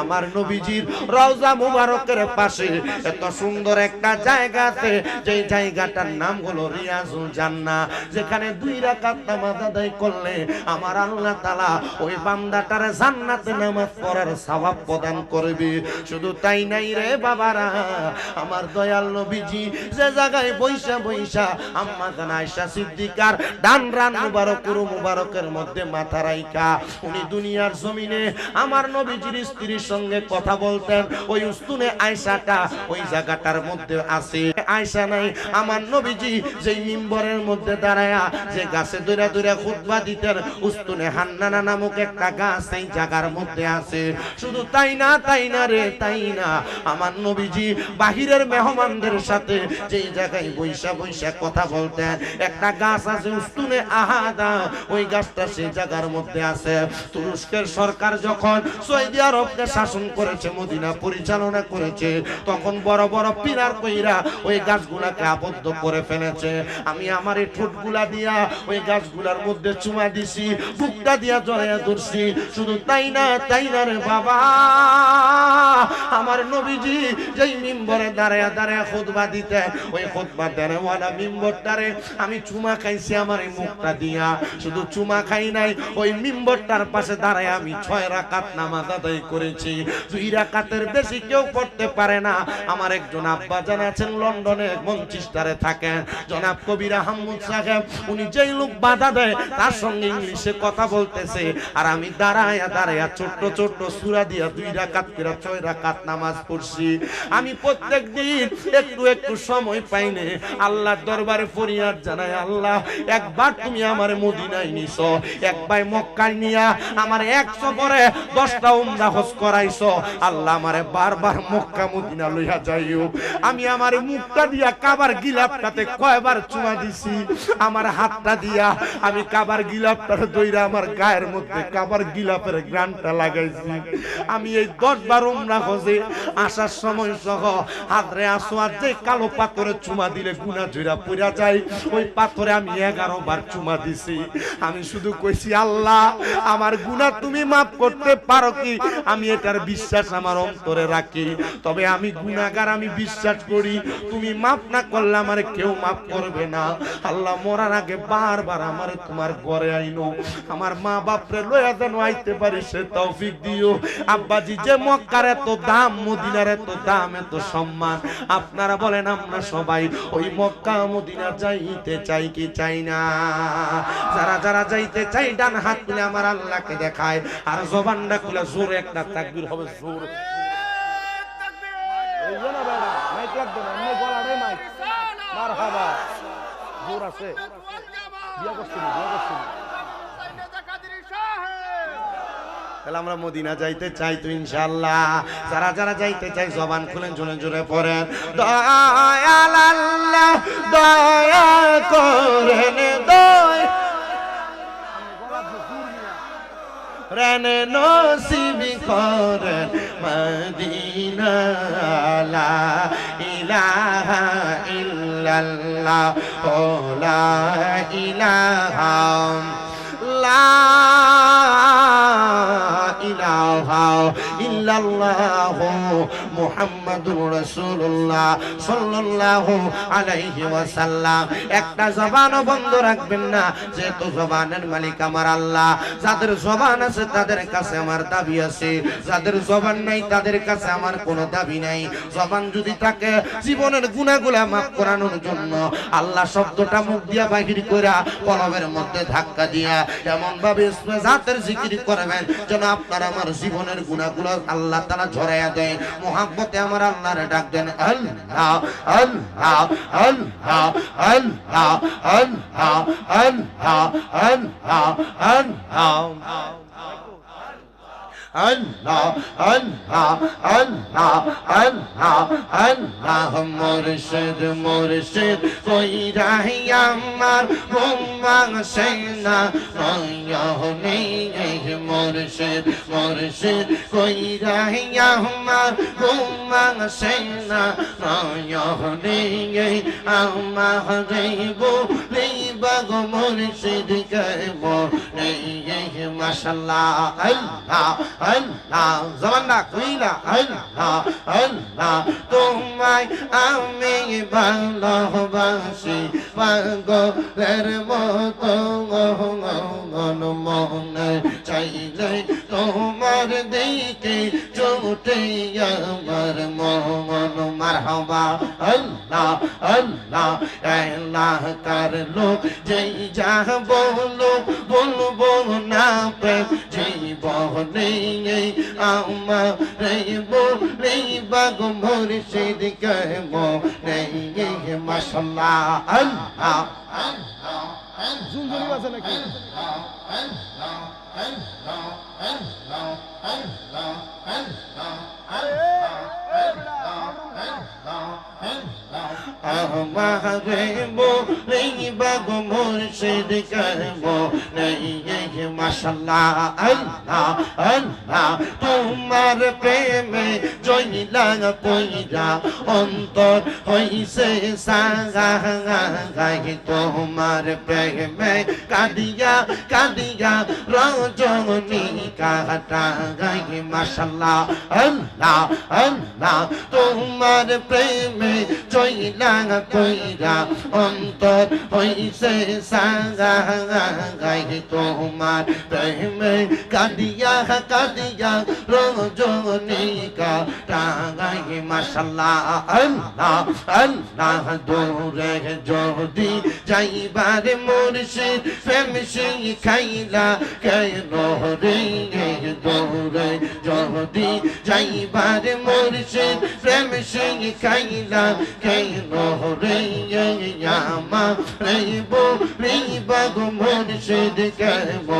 আমার নবীজির রওজা মুবারকের পাশে এত সুন্দর একটা জায়গা আছে, যে জায়গাটার নাম হলো রিয়াজুল জান্নাহ, যেখানে 2 রাকাত নামাজ আদায় করলে আমার আল্লাহ তাআলা ওই বান্দাটারে জান্নাতে নামাজ পড়ার সওয়াব প্রদান করবে। শুধু তাই নাই রে বাবারা, আমার দয়াল নবীজি যে জায়গায় বৈশা বৈশা আম্মা জান আয়েশা সিদ্দিকার ডান রান মুবারকের মধ্যে মাথা রাইখা উনি দুনিয়ার জমিনে আমার নবীজির স্ত্রীর সঙ্গে কথা বলতেন, ওই উস্তুনে আয়েশাটা ওই জায়গাটার মধ্যে আছে। আয়েশা নাই, আমার নবীজি যেই মিম্বরের মধ্যে দাঁড়ায়া যে গাছে দইরা দইরা খুতবা দিতেন, উস্তুনে হান্নানা নামক একটা গাছ এই জায়গার মধ্যে আছে। শুধু তাই না রে, তাই না, আমার নবীজি বাহিরের মেহমানদের সাথে যেই জায়গায় বৈশা বৈশা কথা বলতেন, একটা গাছ আছে উস্তুনে আহাদা, ওই গাছটা সেই জায়গার মধ্যে আছে। তুরস্কের সরকার যখন সৌদি আরবকে শাসন করেছে, মদিনা পরিচালনা করেছে, তখন বড় বড় পিলার কইরা ওই গাছগুলাকে আবদ্ধ করে ফেলেছে। আমি আমার এই ঠোঁটগুলা দিয়া ওই গাছগুলার মধ্যে চুমা দিছি, বুকটা দিয়া জড়াইয়া ধরছি। শুধু তাই না রে বাবা, আমার নবীজি যেই মিম্বরে দাঁড়ায়া দাঁড়ায়া খুতবা দিতেন, ওই খুতবা দেওয়ালা মিম্বরটারে আমি চুমা খাইছি আমার এই মুখটা দিয়া। শুধু চুমা খাই নাই, ওই মিম্বরটার পাশে দাঁড়ায় আমি 6 রাকাত নামাজ আদায় করেছি। 2 রাকাতের বেশি কেউ পড়তে পারে না। আমার একজন আব্বা জান আছেন লন্ডনে, মঞ্চেস্টারে থাকেন, জনাব কবির আহমদ সাহেব। উনি যেই লোক বাধা দেয় তার সঙ্গে ইংলিশে কথা বলতেছে, আর আমি দাঁড়ায়া দাঁড়ায়া ছোট্ট ছোট্ট সূরা দিয়া 2 রাকাত করে 6 রাকাত নামাজ পড়ছি। আমি প্রত্যেক দিন একটু একটু সময় পাইনে আল্লাহর দরবারে ফরিয়াদ জানাই, আল্লাহ একবার তুমি আমার মদিনায় নিছো, একবার মক্কায় নিয়া আমার 1 সফরে 10টা উমরা হজ করাইছো, আল্লাহ আমারে বারবার মক্কা মদিনা লইয়া যাইও। আমি আমার মুখটা দিয়া কাবার গিলাফটাতে কয়বার চুমা দিছি, আমার হাতটা দিয়া আমি কাবার গিলাফটারে দইরা আমার গায়ের মধ্যে কাবার গিলাফের গ্রানটা লাগাইছি। আমি এই 10 বার উমরা হজে আসার সময় সহ হাজরে আসওয়াদ যে কালো পাথরে চুমা দিলে গুনাহ ঝইরা পড়া যায়, ওই পাথরে আমি 11 বার চুমা দিছি। আমি শুধু কইছি আল্লাহ আমার গুনাহ তুমি মাফ করতে পারো কি, আমি এটার বিশ্বাস আমার অন্তরে রাখি। তবে আমি গুনাহগার, আমি বিশ্বাস করি তুমি মাফ না করলে আমারে কেউ মাফ করবে না। আল্লাহ মরার আগে বারবার আমারে তোমার ঘরে আইনো, আমার মা বাপরে লইয়া যেন আইতে পারি সে তৌফিক দিও। আব্বাজি যে মক্কার এত দাম, মদিনার এত দাম, এত সম্মান, আপনারা বলেন আমরা সবাই ওই মক্কা মদিনা যাইতে চাই কি চাই না? যারা যারা যাইতে চাই ডান হাত তুলে আমার আল্লাহকে দেখায়, আর জবানটা খুলে জোরে একটা তাকবীর হবে, জোর মাইক লাগবে না, এমনি গলাটাই মাইক। মারহাবা, জোর আছে। বিয়া করছি তাহলে আমরা মদিনা যাইতে চাই তো ইনশাআল্লাহ। যারা যারা যাইতে চাই জবান খুলেন, জোরে জোরে পড়েন, দয়াল আল্লাহ দয়া করেন, দয়া রেনে নসিব করেন মদিনা, লা ইলাহা ইল্লাল্লাহ। ইল্লাল্লাহ লা ইলাহা লা ইলাহা ইল্লাল্লাহ মুহাম্মাদুর রাসূলুল্লাহ সাল্লাল্লাহু আলাইহি ওয়াসাল্লাম। একটা জবানও বন্ধ রাখবেন না, যেহেতু জবানের মালিক আমার আল্লাহ। যাদের জবান আছে তাদের কাছে আমার দাবি আছে, যাদের জবান নাই তাদের কাছে আমার কোনো দাবি নাই। জবান যদি থাকে জীবনের গুনাহগুলো মাফ করানোর জন্য আল্লাহ শব্দটা মুখ দিয়া বাহির কইরা কলবের মধ্যে ধাক্কা দিয়া এমন ভাবে ইসমে জাতের জিকির করবেন যেন আপনার আমার জীবনের গুনাহগুলো আল্লাহ তাআলা ঝরাইয়া দেয়। মুহাব্বতে আমার আল্লাহরে ডাক দেন আল্লাহ আল্লাহ আল্লাহ আল্লাহ আল্লাহ আল্লাহ আল্লাহ আল্লাহ Allah Allah Allah Allah Allah মুর্শিদ মুর্শিদ কইরা আমার ঘুমাং সেনা নয়নে মুর্শিদ মুর্শিদ কইরা আমার ঘুমাং সেনা নয়নে আমার বলি বাগ মুর্শিদ কইব নেই মাশাআল্লাহ আল্লাহ আল্লাহ জবানটা কইলা আল্লাহ আল্লাহ তোমায় আমি ভালোবাসি পাগলের মতো মন মনে চাইলে তোমার দিকে ছুটে আমার মন মারহাবা আল্লাহ আল্লাহ আল্লাহ কার লোক যেই যা বলো বলবো না প্রেম জীবনে আমার বলে বাগ মুর্শিদ কইব নেই মাশাআল্লাহ আল্লাহ জুনজুনি আছে নাকি আমারে বলে বাগ মুর্শিদ কইব নেই মাশাআল্লাহ আল্লাহ আল্লাহ তোমার প্রেমে জয়লা কইরা অন্তর হইছে সাগাই তোমার প্রেমে কাদিয়া কাদিয়া রজনী কাটা গাই মাশাআল্লাহ আল্লাহ আল্লাহ তোমার প্রেমে জয়লা কইরা অন্তর হইছে সাগাই তোমার প্রেমে কাদিয়া কাদিয়া রজনী কাটা গাই মাশাআল্লাহ আল্লাহ আল্লাহ দূরে যদি যাইবার মুর্শিদ প্রেম শিখাইলা কেন রে দূরে যদি যাইবার মুর্শিদ প্রেম শিখাইলা কেন রে আমার রে বাগ মুর্শিদ কেব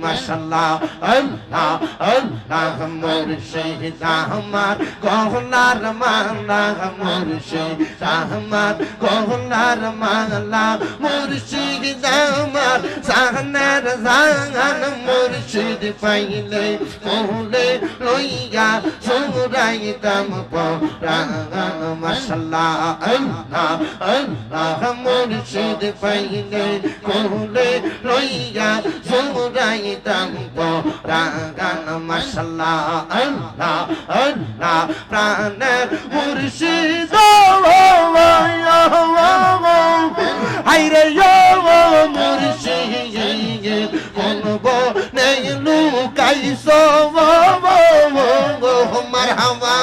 মাশাআল্লাহ আল্লাহ আল্লাহ মুর্শিদ আমার গহনার মালা মুর্শিদ আমার গহনার মালা মুর্শিদ আমার জাহানের জাহান মুর্শিদ পাইলে কোলে লইয়া সুরাইতাম পরাণ মাশাআল্লাহ আল্লাহ আল্লাহ মুর্শিদ পাইলে কোলে লইয়া সুরাইতাম পরাণ মাশাআল্লাহ আল্লাহ আল্লাহ প্রাণের মুর্শিদ হাইরে মুর্শিদ কোন বনে লুকাইছো মারহাবা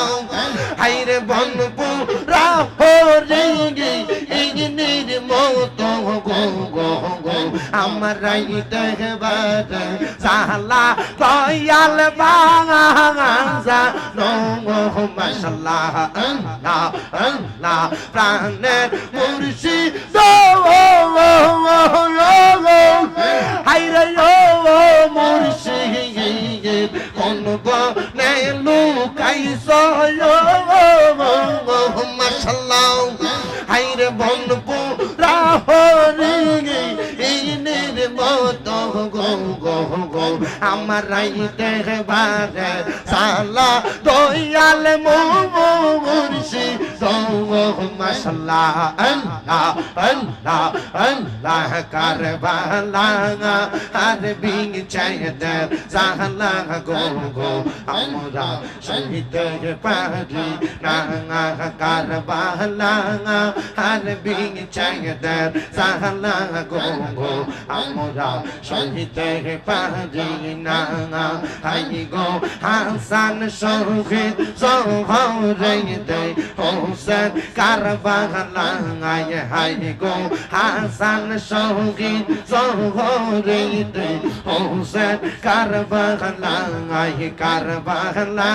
হাইরে বনপুরা হরে ইগনির মতো গো আমার রাইতে বারে সালা কয়াল বাঙা নো মাশাআল্লাহ আল্লাহ আল্লাহ প্রাণের মুর্শিদ হাইরে মুর্শিদ কোন বনে লুকাইছো মাশাআল্লাহ হাইরে বনপুরা হরে ইগনির মতো গো আমার রাইতে বারে সালা দয়াল মুর্শিদ মাশাআল্লাহ আল্লাহ আল্লাহ আল্লাহ কারবালা আর বিং চাইতে জাহালা গো গো আমরা শহীদ পারি না কারবালা আর বিং চাইতে জাহালা গো গো আমরা শহীদ পারি না হাই গো হাসান শহীদ সোহরাইতে হোসেন কারবালা হাই গো হাসান শহীদ সোহরাইতে হোসেন কারবালা কারবালা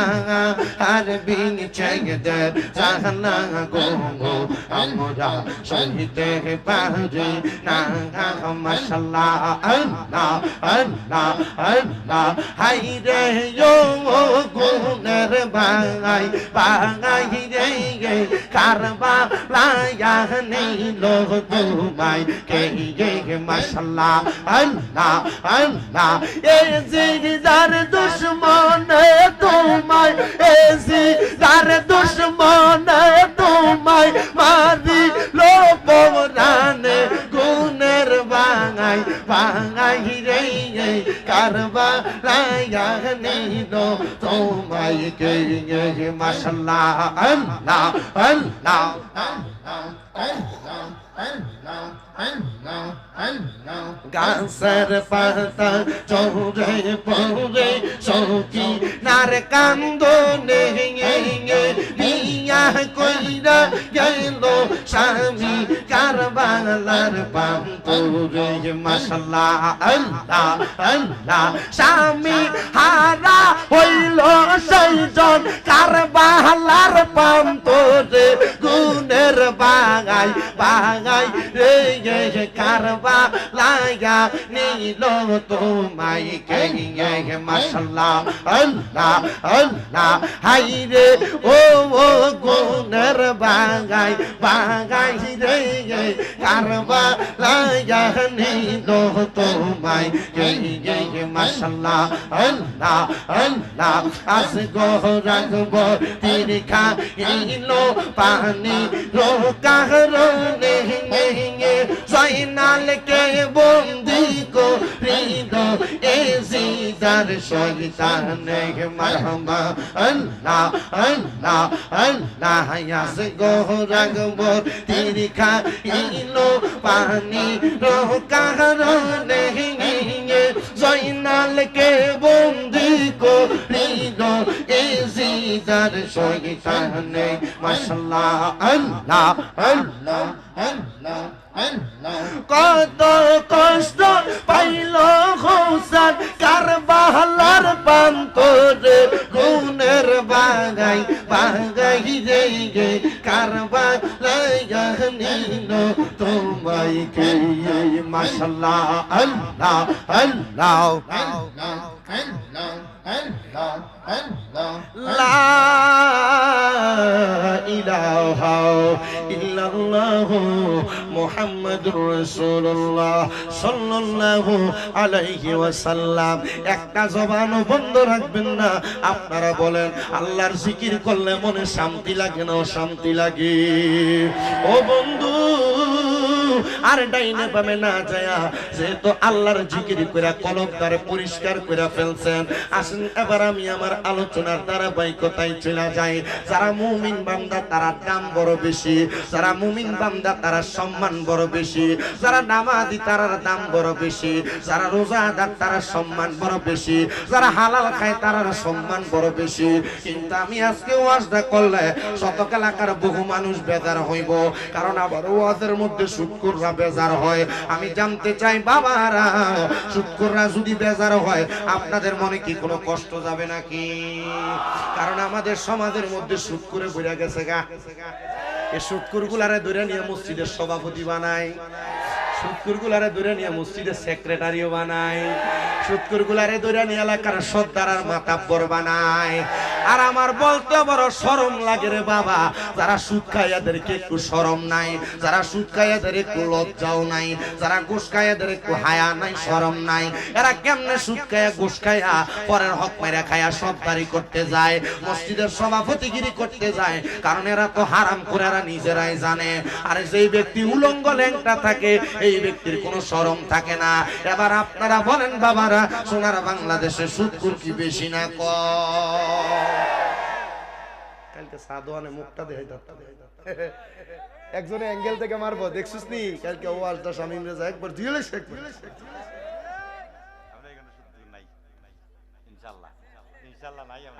আর বিং চাইতে জাহালা গো গো আমরা শহীদ পারি না মাশাআল্লাহ আল্লাহ আল্লাহ আল্লাহ হাই রে ও গুনের বাঙাই বাঙাই রে কারবালা নিল তোমায় কে মাশাআল্লাহ আল্লাহ আল্লাহ এ জিদার দুশমন তোমায় এ জিদার দুশমন তোমায় মারি লো পরানে গুনের বাঙাই বাঙাই রে কারবালা নিল তোমায় কে মাশাআল্লাহ আল্লাহ আল্লাহ গাছের পাতা চৌরে পৌরে সখী নার কান্দনে বিয়া কইরা গেল স্বামী কারবালার পান্তরে মাশাআল্লাহ আল্লাহ আল্লাহ স্বামী হারা হইল সেইজন কারবালার পান্তরে গুনের বাগাই বাগাই রে কারবালা নিল তোমায় কে মাশাআল্লাহ আল্লাহ আল্লাহ হাই রে ও গুনের বাগাই বাগাই রে কারবালা নিল তোমায় কে মাশাআল্লাহ আল্লাহ আল্লাহ আজ গো রাখব তিরখা ইলো পানি রোকারনে জয়নাল কে বন্দি করিল এ জিদার শয়তানে মারহামা আল্লাহ আল্লাহ আল্লাহ আজ গো রাখব তিরখা ইলো পানি রোকারনে জয়নাল কে বন্দি করিল এ জিদার শয়তানে মাশাআল্লাহ আল্লাহ আল্লাহ আল্লাহ কত কষ্ট পাইল হোসেন কারবালার পান্তরে গুনের বাগাই বাগাই রে কারবালা নিল তোমায় কে মাশাআল্লাহ আল্লাহ আল্লাহ লা ইলাহা ইল্লাল্লাহ মুহাম্মাদুর রাসূলুল্লাহ সাল্লাল্লাহু আলাইহি ওয়াসাল্লাম। একটা জবানও বন্ধ রাখবেন না। আপনারা বলেন আল্লাহর জিকির করলে মনে শান্তি লাগে না অশান্তি লাগে? ও বন্ধু আর ডাইনে বামে না যায় যেহেতু আল্লাহর জিকির কইরা কলবদারে পরিষ্কার কইরা ফেলছেন, আসেন এবার আমি আমার আলোচনার ধারাবাহিকতায় চলে যাই। যারা মুমিন বান্দা তারা দাম বড় বেশি, যারা মুমিন বান্দা তারা সম্মান বড় বেশি, যারা নামাজি তারার দাম বড় বেশি, যারা রোজাদার তারা সম্মান বড় বেশি, যারা হালাল খায় তারার সম্মান বড় বেশি। কিন্তু আমি আজকে ওয়াজটা করলে শতক এলাকার বহু মানুষ বেজার হইব, কারণ আবার ওয়াজের মধ্যে শুকররা বেজার হয়। আমি জানতে চাই বাবারা, শুকররা যদি বেজার হয় আপনাদের মনে কি কোনো কষ্ট যাবে নাকি? কারণ আমাদের সমাজের মধ্যে শুকরে বইরা গেছে গা। এই শুকর গুলারে ধরে নিয়ে মসজিদের সভাপতি বানায়, শুকর গুলারে ধরে নিয়ে মসজিদের সেক্রেটারিও বানায়, শুকর গুলারে ধরে নিয়ে এলাকার সর্দার আর মাতাব্বর বানায়। আর আমার বলতে বড় শরম লাগে রে বাবা, যারা সুদ খায় এদেরকে একটু শরম নাই, যারা সুদ খায় এদের একটু লজ্জাও নাই, যারা ঘুষ খায় এদের একটু হায়া নাই, শরম নাই। এরা কেমনে সুদ খায়া ঘুষ খায়া পরের হক মেরে খায়া সবদারি করতে যায়, মসজিদের সভাপতিগিরি করতে যায়, কারণ এরা তো হারাম করে এরা নিজেরাই জানে। আর যেই ব্যক্তি উলঙ্গ ল্যাংটা থাকে এই ব্যক্তির কোনো শরম থাকে না। এবার আপনারা বলেন বাবারা, সোনার বাংলাদেশে সুদখোর কি বেশি না কম? কালকে সাদওয়ানে মুখটা দেখাই একজনে অ্যাঙ্গেল থেকে মারবো, দেখছিস নি কালকে ওয়াজটা শামিম রেজা একবার দিলে শেখ।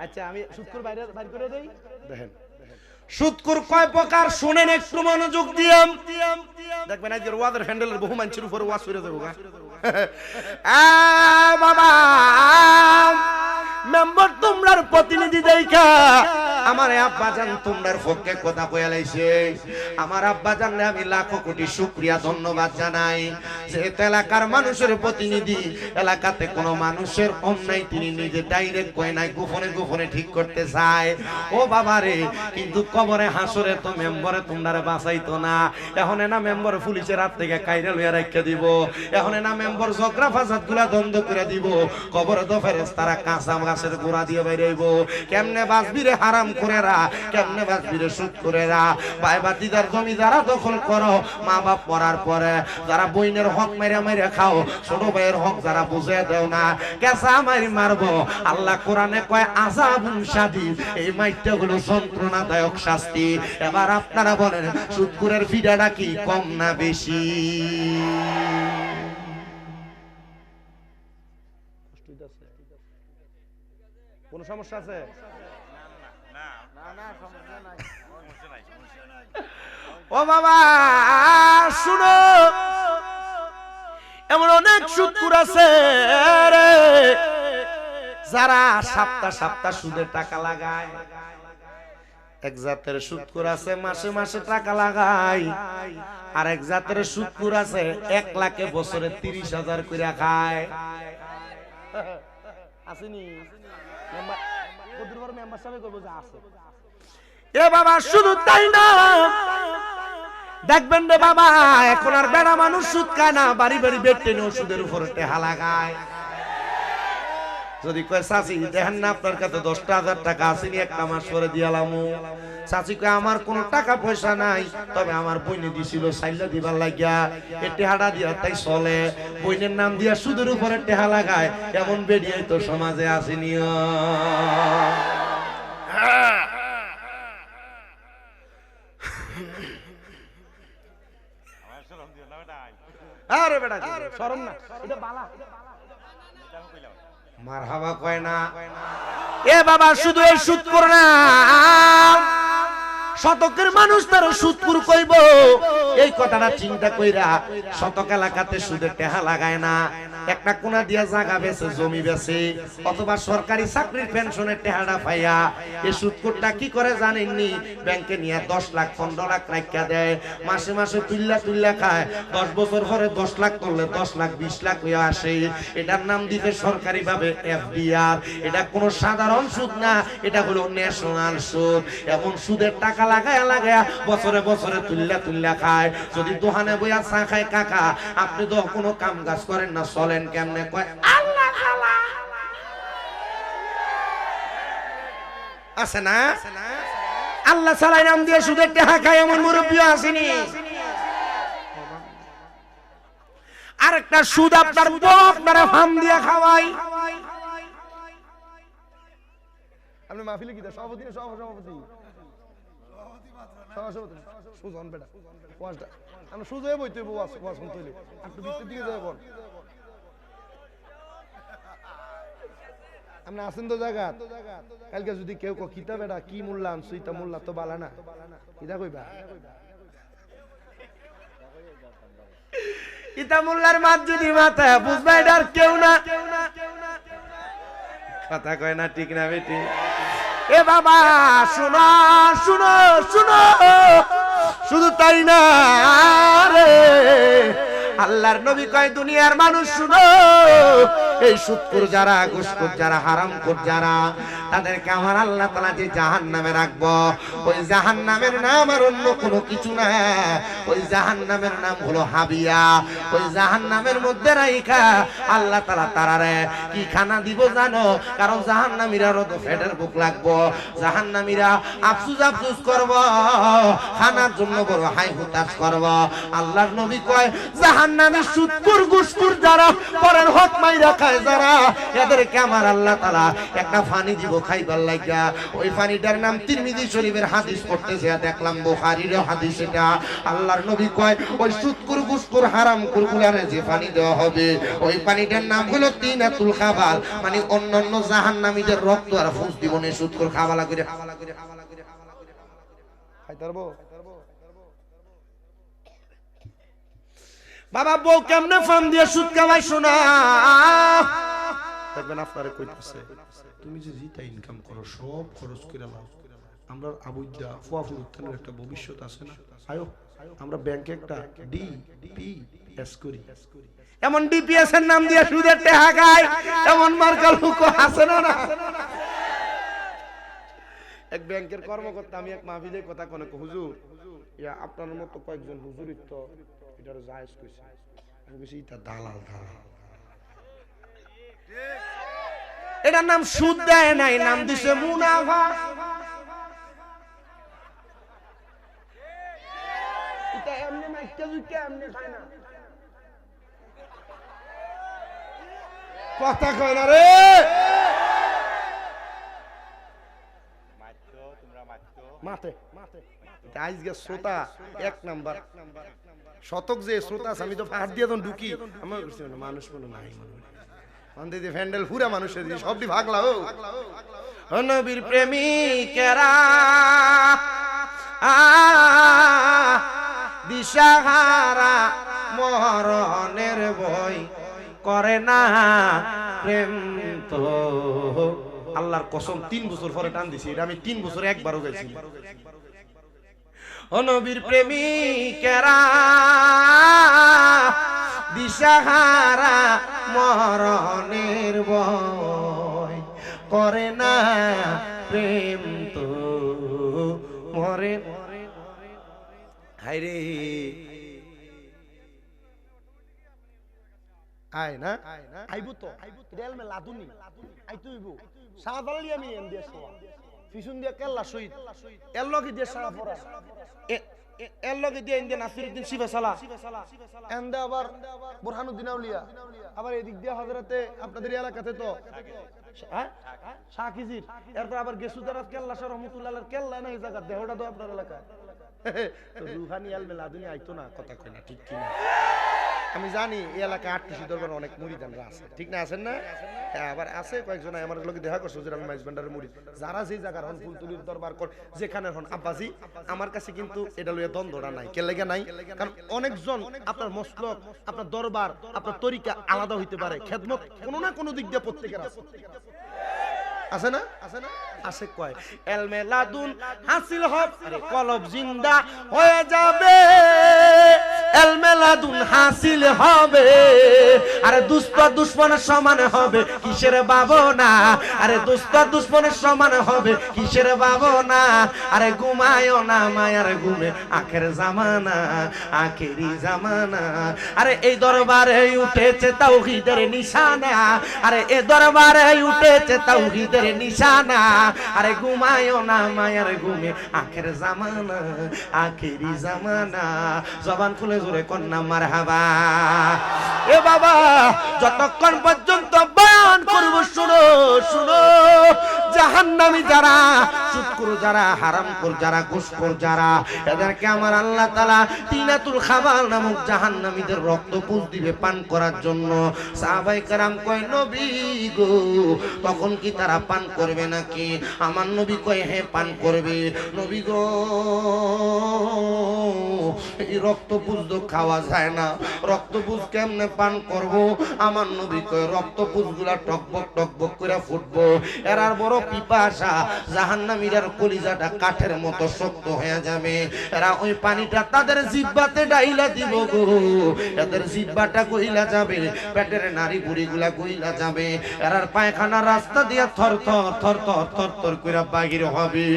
আচ্ছা আমি সুদখোর বাইরে করে দেই। দেখেন সুদখোর কয় প্রকার শুনেন একটু মনোযোগ দিয়ে, দেখবেন আজকের ওয়াজের হ্যান্ডেলের বহু মানুষের উপর ওয়াজ করে দেবো। বাবা মেম্বার তোমরার প্রতিনিধি দেখা আমার আব্বাজান তোমরার পক্ষে কথা কইয়া লাইছে। আমার আব্বাজানরে আমি লাখো কোটি শুকরিয়া ধন্যবাদ জানাই, যে এলাকার মানুষের প্রতিনিধি, এলাকাতে কোনো মানুষের অন্যায় তিনি নিজে ডাইরেক্ট কয় নাই, গোপনে গোপনে ঠিক করতে চায়। ও বাবা রে, কিন্তু কবরে হাসরে তো মেম্বারে তোমরারে বাঁচাইতো না। এখন না মেম্বার পুলিশের হাত থেকে কাইরা লইয়া রাখিয়া দিব, এখন না মেম্বার ঝগড়া ফাসাদ গুলা দ্বন্দ্ব করে দিব, কবরে তো ফেরেশতারা কাঁচা গাছের গোড়া দিয়ে বাইরেইব। কেমনে বাঁচবি রে হারাম করেরা, কেমনে বাঁচবি রে সুদ করেরা? ভাই বাতিদার জমি যারা দখল করো, মা বাপ মরার পরে যারা বইনের হক মেরে মেরে খাও, ছোট ভাইয়ের হক যারা বুঝে দেও না, কেসা মারি মারবো। আল্লাহ কোরআনে কয় আযাবুন শাদীদ, এই মাইরটা হলো যন্ত্রণাদায়ক শাস্তি। এবার আপনারা বলেন সুদখোরের ফিডাটা কি কম না বেশি? কোন সমস্যা আছে? ও বাবা শুনো, এমন অনেক সুদখোর আছে রে যারা সপ্তাহ সপ্তাহ সুদের টাকা লাগায়। এক জাতের সুদখোর আছে মাসে মাসে টাকা লাগায়, আর এক জাতের সুদখোর আছে 1 লাখে বছরে 30,000 করে খায়। আসেনি মেম্বার সাহেব করবো যে আছে। এ বাবা শুধু তাই না, দেখবেন রে বাবা এখন আর বেড়া মানুষ সুদ খায় না, বাড়ি বাড়ি বেটে নিয়ে ওষুধের উপর টেহা লাগায়। যদি কয় চাচি দেখেন না আপনার কাছে 10,000 টাকা আসেনি, একটা মাস পরে দিয়ালাম। চাচি কয় আমার কোনো টাকা পয়সা নাই, তবে আমার বইনে দিছিল সাইলা দিবার লাগিয়া, এই টেহাটা দিয়া তাই চলে। বইনের নাম দিয়া সুদের উপরে টেহা লাগায়, এমন বেরিয়ে তো সমাজে আসেনি। আরে বেটা শরম না, এটা বালা মারহাবা কয় না। এ বাবা শুধু এই সুদখোর না, শতকের মানুষ তার সুদখোর কইব, এই কথাটা চিন্তা কইরা শতক এলাকাতে সুদের টেহা লাগায় না। একটা কোনা দিয়া জায়গা বেচে, জমি বেচে, অথবা সরকারি চাকরির পেনশনের টেহাটা পাইয়া এই সুদখোরটা কি করে জানেননি? ব্যাংকে নিয়ে 10 লাখ 15 লাখ রাখিয়া দেয়, মাসে মাসে তুল্লা খায়। 10 বছর পরে 10 লাখ করলে 10 লাখ 20 লাখ হয়ে আসে। এটার নাম দিতে সরকারি ভাবে এফডিআর। এটা কোনো সাধারণ সুদ না, এটা হলো ন্যাশনাল সুদ। এমন সুদের টাকা লাগায়া লাগায়া বছরে বছরে তুল্লা খায়। যদি দোকানে বইয়া চা খায় কাকা, আপনি তো কোনো কাম কাজ করেন না, চলেন কেমনে? কয় আল্লাহ খালা আছে না, আল্লাহ সালাই নাম দিয়ে সুদের টাকা খায় এমন মুরব্বী আসেনি। আরেকটা সুদ আপনার বউ আপনারা ফার্ম দিয়ে খাওয়াই। আপনি মাহফিলে কি সভাপতি না সভাপতি সুজন বেটা ওয়াজটা আমরা সুজয়ে বইতে ওয়াজ শুনতে হইলে একটু ভিতর দিকে যাই বল। আমরা আসেন তো জায়গা, কালকে যদি কেউ কিতা বেটা কি মূল্যা আনছো, ইতা মূল্যা তো বালা না, ইতা কইবা ইতা মোল্লার মাত যদি মাথা বুঝবা, এটা আর কেউ না। কথা কয় না ঠিক না বেটি? এ বাবা শুনো শুনো শুনো, শুধু তাই না রে, আল্লাহর নবী কয় দুনিয়ার মানুষ শুনো, এই সুদখোর যারা, ঘুষখোর যারা, হারামখোর যারা, তাদেরকে আমার আল্লাহ তাআলা যে জাহান্নামে রাখবো, ওই জাহান্নামের নাম আর অন্য কোনো কিছু না, ওই জাহান্নামের নাম হলো হাবিয়া। ওই জাহান্নামের মধ্যে রাইখা আল্লাহ তাআলা তারারে কি খানা দিব জানো? কারণ জাহান্নামীরারও তো পেটের ভুক লাগবো, জাহান্নামীরা আফসোস আফসোস করব, খানার জন্য বড় হাই হুতাশ করব। আল্লাহর নবী কয় জাহান্নামী সুদখোর ঘুষখোর যারা, পরের হক মাইরা খায় যারা, এদেরকে আমার আল্লাহ তাআলা একটা পানি দিব খাইবার লাগা। ওই পানিটার নাম তিরমিজি শরীফের হাদিস পড়তেছে, দেখলাম বুখারীর হাদিস এটা। আল্লাহর নবী কয় ওই সুদখোর ঘুষখোর হারামখোর গুলারে যে পানি দেওয়া হবে, ওই পানিটার নাম হলো তিনাতুল খাবাল, মানে অন্যান্য জাহান্নামীদের রক্ত আর ফুস দিব না সুদখোর খাবালা করে খাইতারবো। বাবা বউ কেমনে ফান দিয়ে সুদ কামাই শোনা দেখবেন আপনারে কইতেছে, তুমি যে জিতা ইনকাম করো সব খরচ করে নাও, আমরা আবুইদা ফুয়াফুর উত্থানের একটা ভবিষ্যৎ আছে না, আয়ো আমরা ব্যাংকে একটা ডিপিএস করি। এমন ডিপিএস এর নাম দিয়ে সুদের টাকা খায়, এমন মার্কা লোক আছে না? এক ব্যাংকের কর্মকর্তা, আমি এক মাহফিলের কথা কোন হুজুর, ইয়া আপনার মতো কয়েকজন হুজুরির তো এটার জায়েজ কইছে, আমি কইছি এটা দালাল দালাল, এটার নাম সুদ দেয় নাই, নাম দিছে মুনাফা। এটা এমনি মাইকা জুইকা এমনি খায় না, কথা কয় না রে, মাঠে আজকে শ্রোতা এক নাম্বার শতক যে শ্রোতা, আমি তো হাত দিয়ে তখন ঢুকি, আমার মানুষ মনে নাই ফ্যান্ডেল পুরা মানুষের সবটি ভাগলা। ও নবীর প্রেমিকেরা দিশাহারা মরণের ভয় করে না প্রেম তো, আল্লাহর কসম 3 বছর পরে টান দিছি, এটা আমি 3 বছর একবারও গেছি। ও নবীর প্রেমিকেরা দিশাহারা মরণের ভয় করে না প্রেম তো মরে। হায় রে আয় না আইবো তো রেল মে লাদুনি আইতুইবো সাদালি আমি এম দিয়ে সোয়া ফিসুন দিয়ে কেল্লা শহীদ এর লগে দিয়ে সারা পড়া এর লগে দিয়ে ইন্ডিয়া নাসিরউদ্দিন শিবা সালা এন্ড আবার বুরহানুদ্দিন আউলিয়া, আবার এদিক দিয়ে হযরতে আপনাদের এলাকাতে তো হ্যাঁ শাকিজির, এরপর আবার গেসুদারাত কেল্লা শাহ রহমাতুল্লাহর কেল্লা না এই জায়গা দেহটা তো আপনার এলাকায়, তো রুহানি আল মেলাদুনি আইতো না, কথা কই না ঠিক কি না? আমি জানি এই এলাকায় ৮টি দরবার অনেক মুরিদানরা আছে, ঠিক না? আছেন না? আবার আছে কয়েকজন আমার লোকে দেখা করছো যে আমি মাইজবান্ডারের মুরিদ, যারা যে জায়গার হন ফুলতুলির দরবার কর যেখানে হন আব্বাজি, আমার কাছে কিন্তু এটা লইয়া দ্বন্দ্বটা নাই। কে লেগে নাই? কারণ অনেকজন আপনার মসলক, আপনার দরবার, আপনার তরিকা আলাদা হইতে পারে, খেদমত কোনো না কোনো দিক দিয়ে প্রত্যেকের আছে, আছে না? আছে না? আছে কয় এলমে লাদুন হাসিল হবে, কলব জিন্দা হয়ে যাবে, এলমে লাদুন হাসিল হবে, আরে দুষ্ট দুশ্মনের সমান হবে কিসের ভাবনা, আরে দুষ্ট দুশ্মনের সমান হবে কিসের ভাবনা, আরে ঘুমায়ও না মায়ার ঘুমে আখের জামানা, আখেরি জামানা, আরে এই দরবারে উঠেছে তাওহীদের নিশানা, আরে এই দরবারে উঠেছে তাওহীদের নিশানা, আরে ঘুমায়ও না মায়ার ঘুমে আখের জামানা, আখেরি জামানা। জবান খুলে জোরে কন্যা মারহাবা। এ বাবা যতক্ষণ পর্যন্ত বয়ান করব শুনো শুনো, জাহান্নামী যারা, সুদখোর যারা, হারামখোর যারা, ঘুষখোর যারা, এদেরকে আমার আল্লাহ তাআলা তিনাতুল খাবাল নামক জাহান্নামীদের রক্ত পুষ দিবে পান করার জন্য। সাহাবায়ে কেরাম কয় নবী গো তখন কি তারা পান করবে নাকি? আমার নবী কয় হ্যাঁ পান করবে। নবী গো এই রক্ত পুষ তো খাওয়া যায় না, রক্ত পুষ কেমনে পান করব? আমার নবী কয় রক্ত পুষগুলা টকবক টকবক করে ফুটবো, এরার বড় পিপাসা, জাহান্নামী জাহান্নামীরার কলিজাটা কাঠের মতো শক্ত হয়ে যাবে। এরা ওই পানিটা তাদের জিহ্বাতে ডাইলা দিব গো, এদের জিহ্বাটা গইলা যাবে, পেটের নাড়ি বুড়িগুলা গইলা যাবে, এরার পায়খানা রাস্তা দিয়া থর থর থর থর থর থর কইরা বাহির হবে।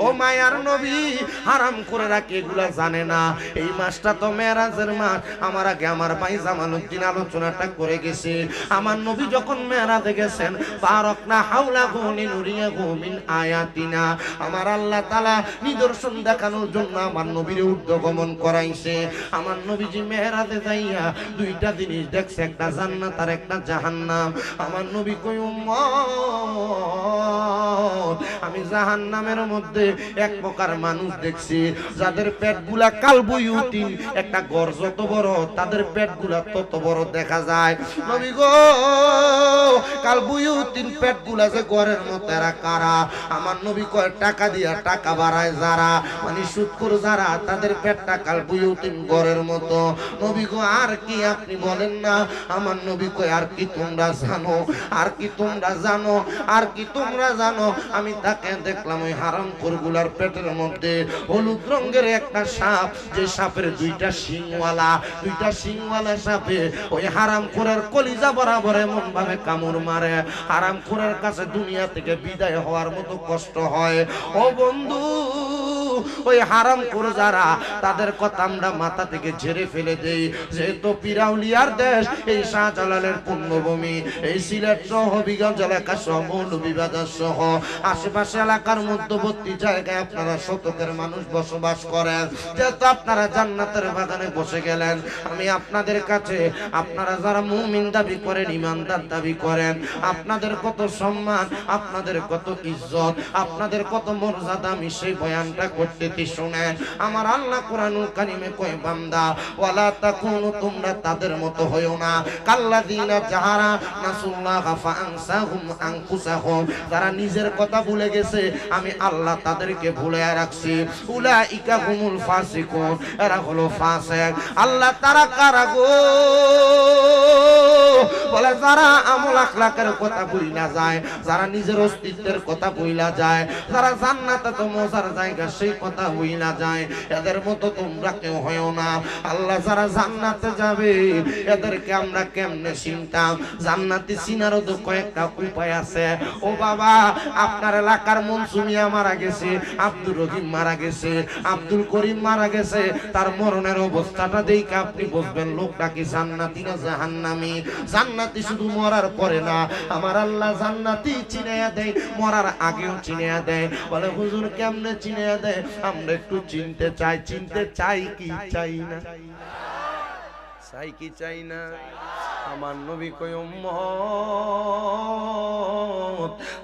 ও মায়ার নবী, হারাম করে রাখে এগুলা জানে না। এই মাসটা তো মেরাজের মাস। আমার আগে আমার ভাই জামালউদ্দিন আলোচনাটা করে গেছে। আমার নবী যখন মেরাজে গেছেন, বারাকনা হাওলাহু লিনুরিয়াহু মিন আয়াতিনা, আমার আল্লাহ তাআলা নিদর্শন দেখানোর জন্য আমার নবীর ঊর্ধ্বগমন করাইছে। আমার নবীজি মেরাজে যাইয়া দুইটা জিনিস দেখছে, একটা জান্নাত আর একটা জাহান্নাম। আমার নবী কই, উম্মত, আমি জাহান্নামের মধ্যে এক প্রকার মানুষ দেখছি যাদের পেটগুলা কালবুয়ুতিন, একটা ঘর যত বড় তাদের পেটগুলা তত বড় দেখা যায়। নবী গো, কালবুয়ুতিন পেটগুলা যে ঘরের মতো, এরা কারা? আমার নবী কয়, টাকা দিয়া টাকা বাড়ায় যারা, মানে সুদখোর যারা, তাদের পেটটা কালবুয়ুতিন ঘরের মতো। নবী গো, আর কি আপনি বলেন না? আমার নবী কয়, আর কি তোমরা জানো, আর কি তোমরা জানো, আর কি তোমরা জানো? আমি তাকে দেখলাম ওই হারামখোরগুলার পেটের মধ্যে হলুদ রঙের একটা সাপ, যে সাপের দুইটা শিংওয়ালা, দুইটা শিংওয়ালা সাপে ওই হারামখোরের কলিজা বরাবর এমন ভাবে কামড় মারে, হারামখোরের কাছে দুনিয়া থেকে বিদায় হওয়ার মতো কষ্ট হয়। ও বন্ধু, ওই হারামখোর যারা, তাদের কথা আমরা মাথা থেকে ঝেড়ে ফেলে দেই। যেহেতু পিরাউলিয়ার দেশ, এই শাহজালালের পুণ্যভূমি, এই সিলেট সহ হবিগঞ্জ এলাকা সহ মৌলভীবাজার সহ আশেপাশে এলাকার মধ্যবর্তী জায়গায় আপনারা শতকের মানুষ বসবাস করেন। যেহেতু আপনারা জান্নাতের বাগানে বসে গেলেন, আমি আপনাদের কাছে, আপনারা যারা মুমিন দাবি করেন, ইমানদার দাবি করেন, আপনাদের কত সম্মান, আপনাদের কত ইজ্জত, আপনাদের কত মর্যাদা, আমি সেই বয়ানটা করতেছি শুনেন। আমার আল্লাহ কোরআনুল কারীমে কয়, বান্দা, ওয়ালা তাকুনু, তোমরা তাদের মতো হইও না, কাল্লাযিনা যারা নাসুল্লাহ ফাআনসাহুম আনফুসাহুম, যারা নিজের কথা ভুলে গেছে, আমি আল্লাহ তাদেরকে ভুলে রাখছি। উলাইকা হুমুল ফাসিকুন, এরা হলো ফাসিক। আল্লাহ তারা কারা গো? বলে যারা আমল আখলাকের কথা ভুইলা যায়, যারা নিজের অস্তিত্বের কথা ভুইলা যায়, যারা জান্নাতে তো মজার জায়গা সেই কথা ভুইলা যায়, এদের মতো তোমরা কেউ হয়ো না। আল্লাহ যারা জান্নাতে যাবে, এদেরকে আমরা কেমনে চিনতাম? জান্নাতি চিনারও তো কয়েকটা উপায় আছে। ও বাবা, আপনার এলাকার মনসুমিয়া মারা গেছে, আব্দুর রহিম মারা গেছে, আব্দুল করিম মারা গেছে, তার মরণের অবস্থাটা দেখে আপনি বুঝবেন লোকটা কি জান্নাতি না জাহান্নামী। জান্নাতি শুধু মরার পরে না, আমার আল্লাহ জান্নাতি চিনাইয়া দেয়, মরার আগেও চিনাইয়া দেয়। বলে হুজুর কেমনে চিনাইয়া দেয়? আমরা একটু চিনতে চাই। চিনতে চাই কি চাই না? চাই কি চাই না? আমার নবী কয়, উম্মত,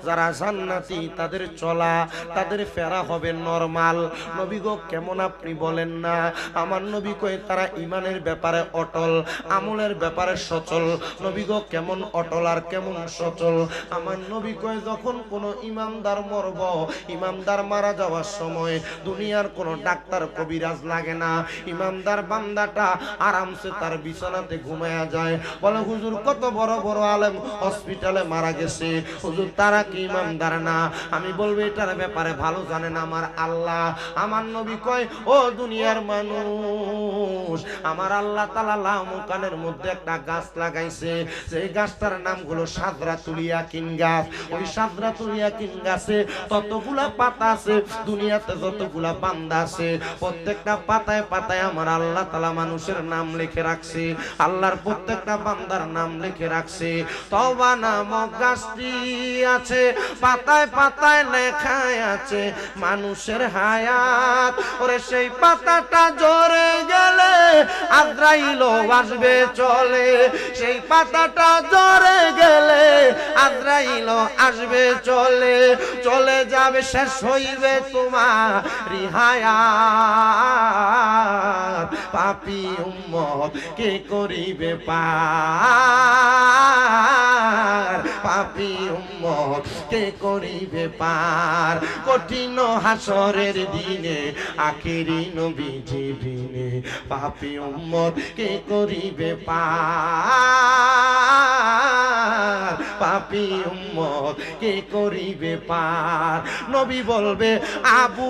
যারা জান্নাতি তাদের চলা, তাদের ফেরা হবে নরমাল। নবী গো, কেমন আপনি বলেন না? আমার নবী কয়, তারা ইমানের ব্যাপারে অটল, আমলের ব্যাপারে সচল। নবী গো, কেমন অটল আর কেমন সচল? আমার নবী কয়, যখন কোনো ইমানদার মরব, ইমানদার মারা যাওয়ার সময় দুনিয়ার কোনো ডাক্তার কবিরাজ লাগে না, ইমানদার বান্দাটা আরামসে তার বিছানাতে ঘুমায়া যায়। বলে হুজুর, কত বড় বড় আলেম হসপিটালে মারা গেছে, হুজুর তারা কি ইমানদার না? আমি বলবো এটার ব্যাপারে ভালো জানেন আমার আল্লাহ। আমার নবী কয়, ও দুনিয়ার মানুষ, আমার আল্লাহ তাআলা লামুকানের মধ্যে একটা গাছ লাগাইছে, সেই গাছটার নাম হলো সাদরাতুল ইয়াকিন গাছ। ওই সাদরাতুল ইয়াকিন গাছে ততগুলা পাতা আছে, দুনিয়াতে যতগুলা বান্দা আছে, প্রত্যেকটা পাতায় পাতায় আমার আল্লাহ তাআলা মানুষের নাম লিখে রাখছে, আল্লাহর প্রত্যেকটা বান্দার নাম লিখে রাখছে। তওবা নামক গাছটি আছে, পাতায় পাতায় লেখা আছে মানুষের হায়াত। ওরে সেই পাতাটা ঝরে গেলে আজরাইল আসবে চলে, সেই পাতাটা ঝরে গেলে আজরাইল আসবে চলে, চলে যাবে, শেষ হইবে তোমার হায়াত। পাপী উম্মত কে করিবে পার? পার, পাপী উম্মত কে করিবে পার। কঠিন হাসরের দিনে আখিরি নবীজি বিনে পাপী উম্মত কে করিবে পার, পাপী উম্মত কে করিবে পার। নবী বলবে আবু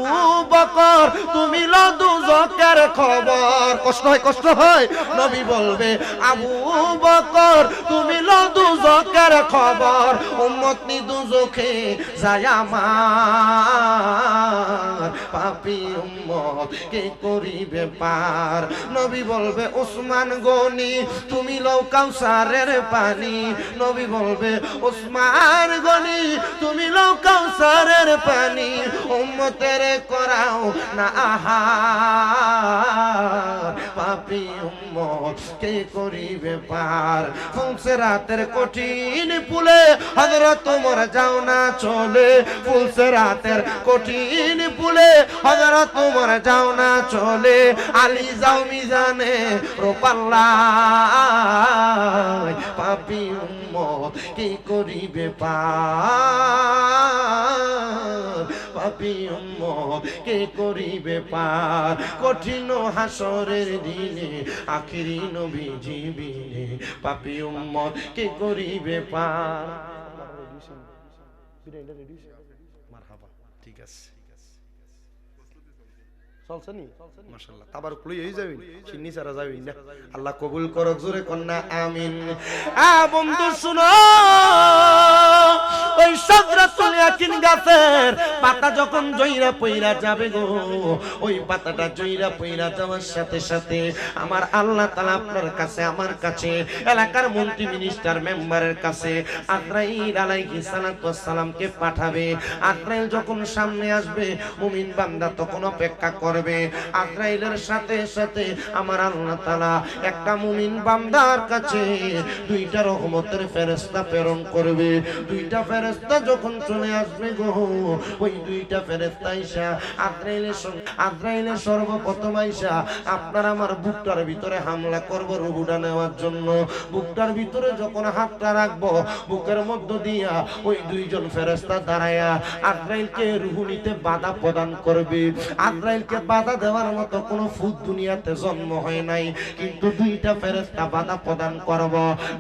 বকর তুমি লো দুজকের খবর, কষ্ট হয় কষ্ট হয়। নবী বলবে আবু বকর তুমি লো দুজকের খবর, উম্মত নি দুজকে যায় আমার, পাপী উম্মত কে করিবে পার। নবী বলবে ওসমান গনি তুমি লও কাউসারের পানি, নবী বলবে ওসমান গনি তুমি লও কাউসারের পানি, উম্মতের করাও না আহার, পাপী উম্মত কে করিবে পার। ফুলসেরাতের কঠিন পুলে হযরত ওমর যাও না চলে, ফুলসেরাতের কঠিন পুলে হযরত ওমর যাও না চলে, আলী যাও মিজানে রোপাল্লায়, পাপী উম্মত কে করিবে পার, পাপী উম্মত কে করিবে পার। কঠিন হাসরের দিনে আখিরি নবীজি বিনে পাপী উম্মত কে করিবে পার। মারহাবা, ঠিক আছে চলছে নি মাশাআল্লাহ। তাবার কুলি হই যাবে চিন্নি সারা যাবে না। আল্লাহ কবুল করুক, জোরে কন্না আমিন। বন্ধু শুনো, ওই সাজরাতুল ইয়াকিন গাছের পাতা যখন জইরা পইরা যাবে গো, ওই পাতাটা জইরা পইরা যাওয়ার সাথে সাথে আমার আল্লাহ তাআলা আপনার কাছে আমার কাছে এলাকার মন্ত্রী মিনিস্টার মেম্বারের কাছে আজরাইল আলাইহিস সালাতু ওয়াস সালামকে পাঠাবে। আজরাইল যখন সামনে আসবে মুমিন বান্দা তখন অপেক্ষা করবে। আজরাইলের সাথে সাথে আমার আল্লাহ তাআলা একটা মুমিন বান্দার কাছে দুইটা রহমতের ফেরেশতা প্রেরণ করবে। দুইটা ফেরেশতা যখন চলে আসবে গো, ওই দুইটা ফেরেশতা আইসা আজরাইলের সর্বপ্রথম আইসা আপনার আমার বুকটার ভিতরে হামলা করব রুহুটা নেওয়ার জন্য। বুকটার ভিতরে যখন হাতটা রাখবো, বুকের মধ্য দিয়া ওই দুইজন ফেরেশতা দাঁড়ায়া আজরাইলকে রুহু নিতে বাধা প্রদান করবে। আজরাইলকে বাধা দেওয়ার মতো কোনো ফুদ দুনিয়াতে জন্ম হয় নাই, কিন্তু দুইটা ফেরেশতা বাধা প্রদান করব।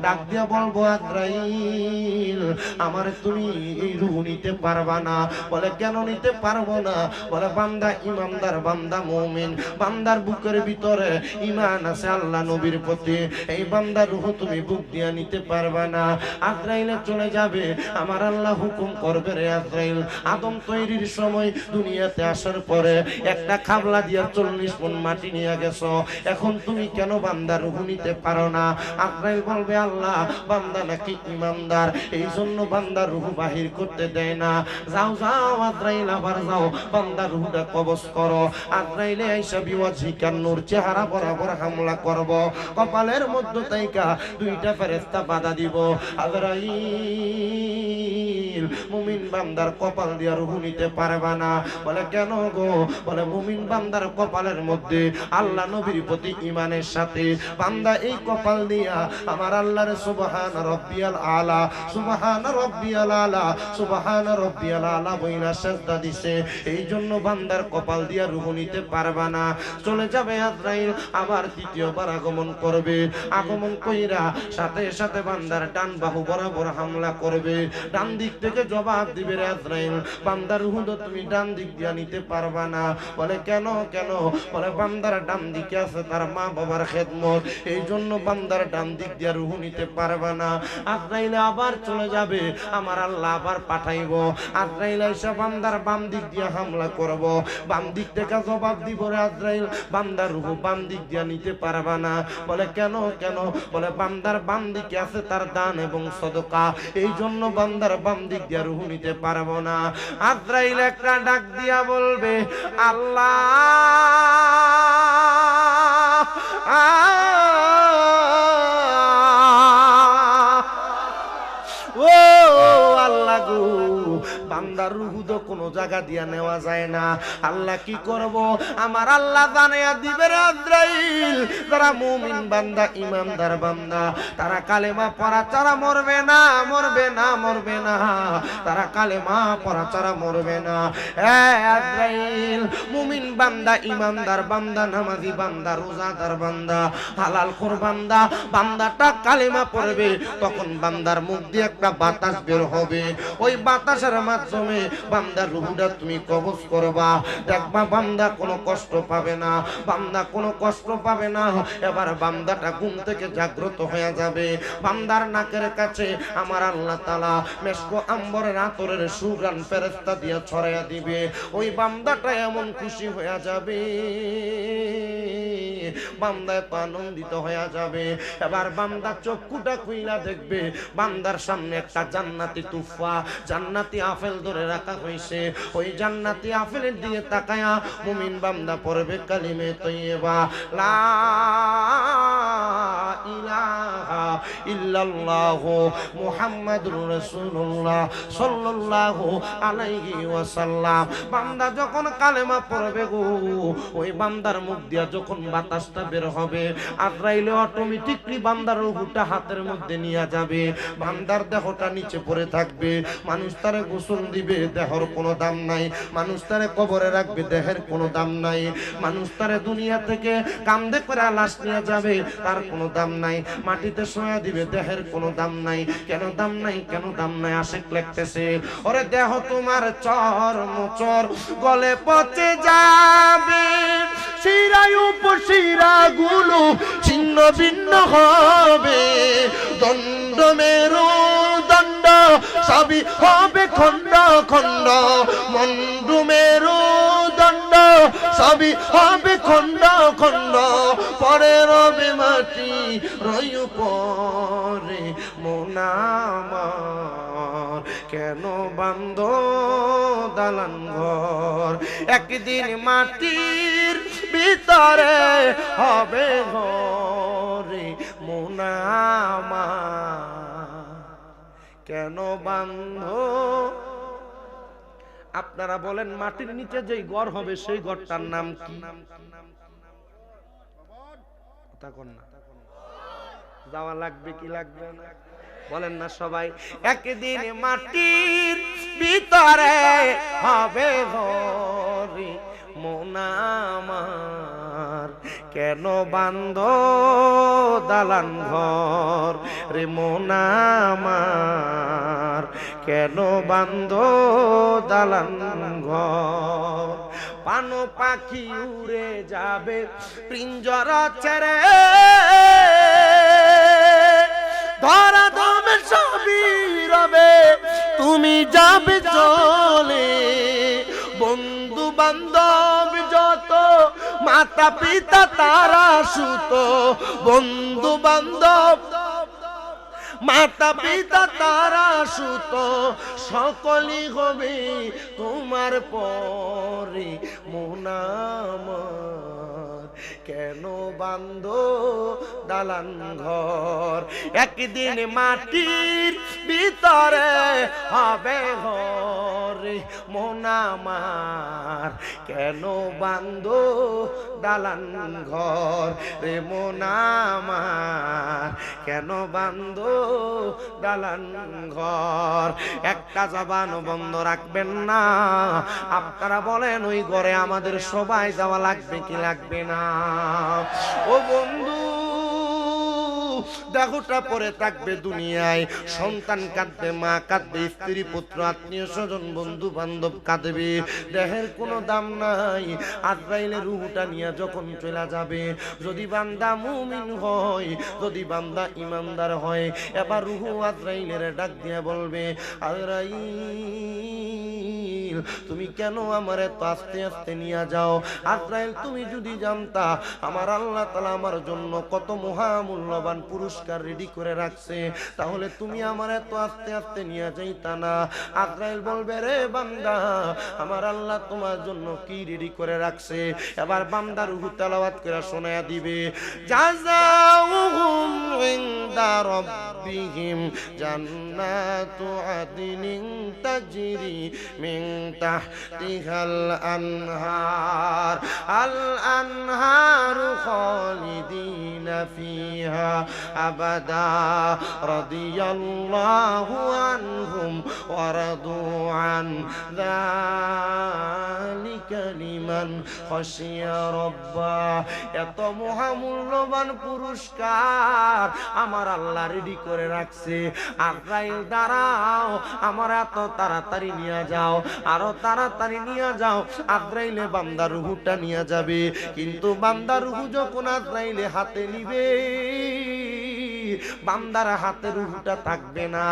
ডাক দিয়া বলবো আজরাইল আমার তুমি এই রুহু নিতে পারবা না। বলে কেন নিতে পারবো না? বলে বান্দা ইমানদার, বান্দা মুমিন, বান্দার বুকের ভিতরে ঈমান আছে আল্লাহ নবীর প্রতি, এই বান্দার রুহু তুমি বুক দিয়া নিতে পারবা না। আজরাইলে চলে যাবে, আমার আল্লাহ হুকুম করবে রে আজরাইল আদম তৈরির সময় দুনিয়াতে আসার পরে একটা খাবলা দিয়া 40 মণ মাটি নিয়ে গেছো, এখন তুমি কেন বান্দার রুহু নিতে পারো না? আজরাইল বলবে আল্লাহ বান্দা নাকি ইমানদার, এই জন্য বান্দার রুহু বাহির করতে দেয় না। যাও যাও আজরাইল আবার যাও বান্দার রুহুটা কবজ করো। আজরাইলে আইসা বিওয়াজিকান নূর চেহারা বরাবর হামলা করব। কপালের মধ্যে তাইকা দুইটা ফেরেশতা বাধা দিব। আজরাইল মুমিন বান্দার কপাল দিয়া রুহু নিতে পারবা না। বলে কেন গো? বলে মুমিন বান্দার কপালের মধ্যে আল্লাহ নবীর প্রতি ঈমানের সাথে বান্দা এই কপাল দিয়া আমার আল্লাহর সুবহান রাব্বিয়াল আলা, সুবহান রাব্বিয়াল আলা, সুবহান রাব্বিয়াল আলা বইলা সিজদা দিছে, এই জন্য বান্দার কপাল দিয়া রুহু নিতে পারবা না। চলে যাবে আজরাইল, আবার দ্বিতীয়বার আগমন করবে। আগমন কইরা সাথে সাথে বান্দার ডান বাহু বরাবর হামলা করবে। ডান দিক থেকে জবাব দিবে রে আজরাইল বান্দার রুহু তো তুমি ডান দিক দিয়া নিতে পারবা না। বলে কেন কেন? বলে বান্দার ডান দিকে আছে তার মা বাবার খেদমত, এই জন্য বান্দার ডান দিক দিয়া রুহু নিতে পারবা না। আজরাইল আবার চলে যাবে, আমার আল্লাহ আবার পাঠাইবো। আজরাইল এসে বান্দার বাম দিক দিয়া হামলা করব। বাম দিক থেকে জবাব দিব রে আজরাইল বান্দার রুহু বাম দিক দিয়া নিতে পারবা না। বলে কেন কেন? বলে বান্দার বাম দিকে আছে তার দান এবং সদকা, এই জন্য বান্দার বাম দিক দিয়া রুহু নিতে পারবো না। আজরাইল একটা ডাক দিয়া বলবে আল্লাহ ও আল্লাহ গো, বান্দার রুহু তো কোনো জায়গা দিয়া নেওয়া যায় না। আল্লাহ কি করব, আমার আল্লাহ জানাইয়া দিবে রে আজরাইল, যারা মুমিন বান্দা ইমানদার বান্দা তারা কালেমা পড়া ছাড়া মরবে না, মরবে না, মরবে না, তারা কালেমা পড়া ছাড়া মরবে না। আজরাইল মুমিন বান্দা ইমানদার বান্দা নামাজি বান্দা রোজাদার বান্দা হালালখোর বান্দা, বান্দাটা কালেমা পড়বে, তখন বান্দার মুখ দিয়ে একটা বাতাস বের হবে, ওই বাতাসের মাধ্যমে বান্দার রূহটা তুমি কবজ করবা। দেখবা বান্দা কোনো কষ্ট পাবে না, বান্দা কোনো কষ্ট পাবে না। এবার বান্দাটা ঘুম থেকে জাগ্রত হয়ে যাবে। বান্দার নাকের কাছে আমার আল্লাহ তাআলা মেশক আম্বরের আতরের সুঘ্রাণ ফেরেশতা দিয়ে ছড়াইয়া দিবে। ওই বান্দাটা এমন খুশি হয়ে যাবে, বান্দা এত আনন্দিত হয়ে যাবে। এবার বান্দা চক্ষুটা খুইলা দেখবে, বান্দার সামনে একটা জান্নাতি তুফা, জান্নাতি আপেল ধরে রাখা হয়েছে। ওই জান্নাতি আপেলের দিকে তাকায়া মুমিন বান্দা পড়বে কালিমে তৈয়বা, লা ইলাহা ইল্লাল্লাহু মুহাম্মাদুর রাসূলুল্লাহ সাল্লাল্লাহু আলাইহি ওয়াসাল্লাম। বান্দা যখন কালেমা পড়বে গো, ওই বান্দার মুখ দিয়া যখন বাতাসটা বের হবে, আজরাইল অটোমেটিকলি বান্দার রূহটা হাতের মধ্যে নিয়ে যাবে। বান্দার দেহটা নিচে পড়ে থাকবে। মানুষ তারে গোসল দিবে, দেহর কোনো দাম নাই। মানুষ তারে কবরে রাখবে, দেহের কোনো দাম নাই। মানুষ তারে দুনিয়া থেকে কান্দে করে লাশ নিয়ে যাবে, তার কোনো দাম নাই। মাটিতে শোয়া দিবে, দেহের কোনো দাম নাই। কেন দাম নাই, কেন দাম নাই? আশিক লিখতেছে, ওরে দেহ তোমার চর্মচর গলে পচে যাবে, শিরায় উপশিরা গুলো ছিন্ন ভিন্ন হবে, দণ্ড মেরু দণ্ড সবই হবে খণ্ড খণ্ড, মন্ডু মেরু দণ্ড সবই হবে খণ্ড খণ্ড, পরে রবে মাটি রই পরে মোনামার, কেন বান্ধ দালান ঘর, একদিন মাটির ভিতরে হবে ঘরে মোনামার, কেন বান্ধ। আপনারা বলেন মাটির নিচে যেই ঘর হবে সেই ঘরটার নাম কি? যাওয়া লাগবে কি লাগবে না? বলেন না সবাই। একদিন মাটির ভিতরে হবে ঘরে মোনামার, কেন বান্ধ দালান ঘর রে মোনামার, কেন বান্ধ দালান ঘর। পানো পাখি উড়ে যাবে পিঞ্জর ছেড়ে, ধরা দমে সবই রবে, তুমি যাবে চলে। বন্ধু বান্ধব যত মাতা পিতা তারা সুত, বন্ধু বান্ধব মাতা পিতা তারা সুত, সকলই হবে তোমার পরে মোনামার, কেন বান্ধ দালান ঘর। একদিন মাটির ভিতরে হবে ঘরে মোনামার, কেন বান্ধ দালান ঘর রে মোনামার, কেন বান্ধ দালান ঘর। একটা জবান বন্ধ রাখবেন না। আপনারা বলেন ওই ঘরে আমাদের সবাই যাওয়া লাগবে কি লাগবে না? ও বন্ধু, দেহটা পরে থাকবে দুনিয়ায়, সন্তান কাঁদবে, মা কাঁদবে, স্ত্রী পুত্র আত্মীয় স্বজন বন্ধু বান্ধব কাঁদবে, দেহের কোনো দাম নাই। আজরাইলের রূহটা নিয়ে যখন চলে যাবে, যদি বান্দা মুমিন হয়, যদি বান্দা ইমানদার হয়, এবার রূহ আজরাইলের ডাক দিয়ে বলবে, আজরাইল তুমি কেন আমারে তো আস্তে আস্তে নিয়ে যাও? আজরাইল তুমি যদি জানতা আমার আল্লাহ তাআলা আমার জন্য কত মহামূল্যবান পুরস্কার রেডি করে রাখছে, তাহলে তুমি আমার এত আস্তে আস্তে নিয়ে যাইতা না। আজরাইল বলবে, রে বান্দা, আমার আল্লাহ তোমার জন্য কি রেডি করে রাখছে? এবার বান্দা রূহ তেলাওয়াত করে শোনায়া দিবে, জাযাউহুম ইনদা রাব্বিহিম জান্নাতু আদনিন তাজরি মিন তাহতিহাল আনহার আল আনহারু খালিদিনা ফিহা আবাদা রাদিয়াল্লাহু আনহুম ওয়া রাদু আন যালিকা লিমান খাশিয়া রাব্বাহ। এত মহামূল্যবান পুরস্কার আমার আল্লাহ রেডি করে রাখছে। আজরাইল দাঁড়াও, আমার এত তাড়াতাড়ি নিয়ে যাও, আরো তাড়াতাড়ি নিয়ে যাও। আজরাইলে বান্দার রূহটা নিয়ে যাবে, কিন্তু বান্দার রূহ যখন আজরাইলে হাতে নিবে, বান্দার হাতে রূহটা থাকবে না।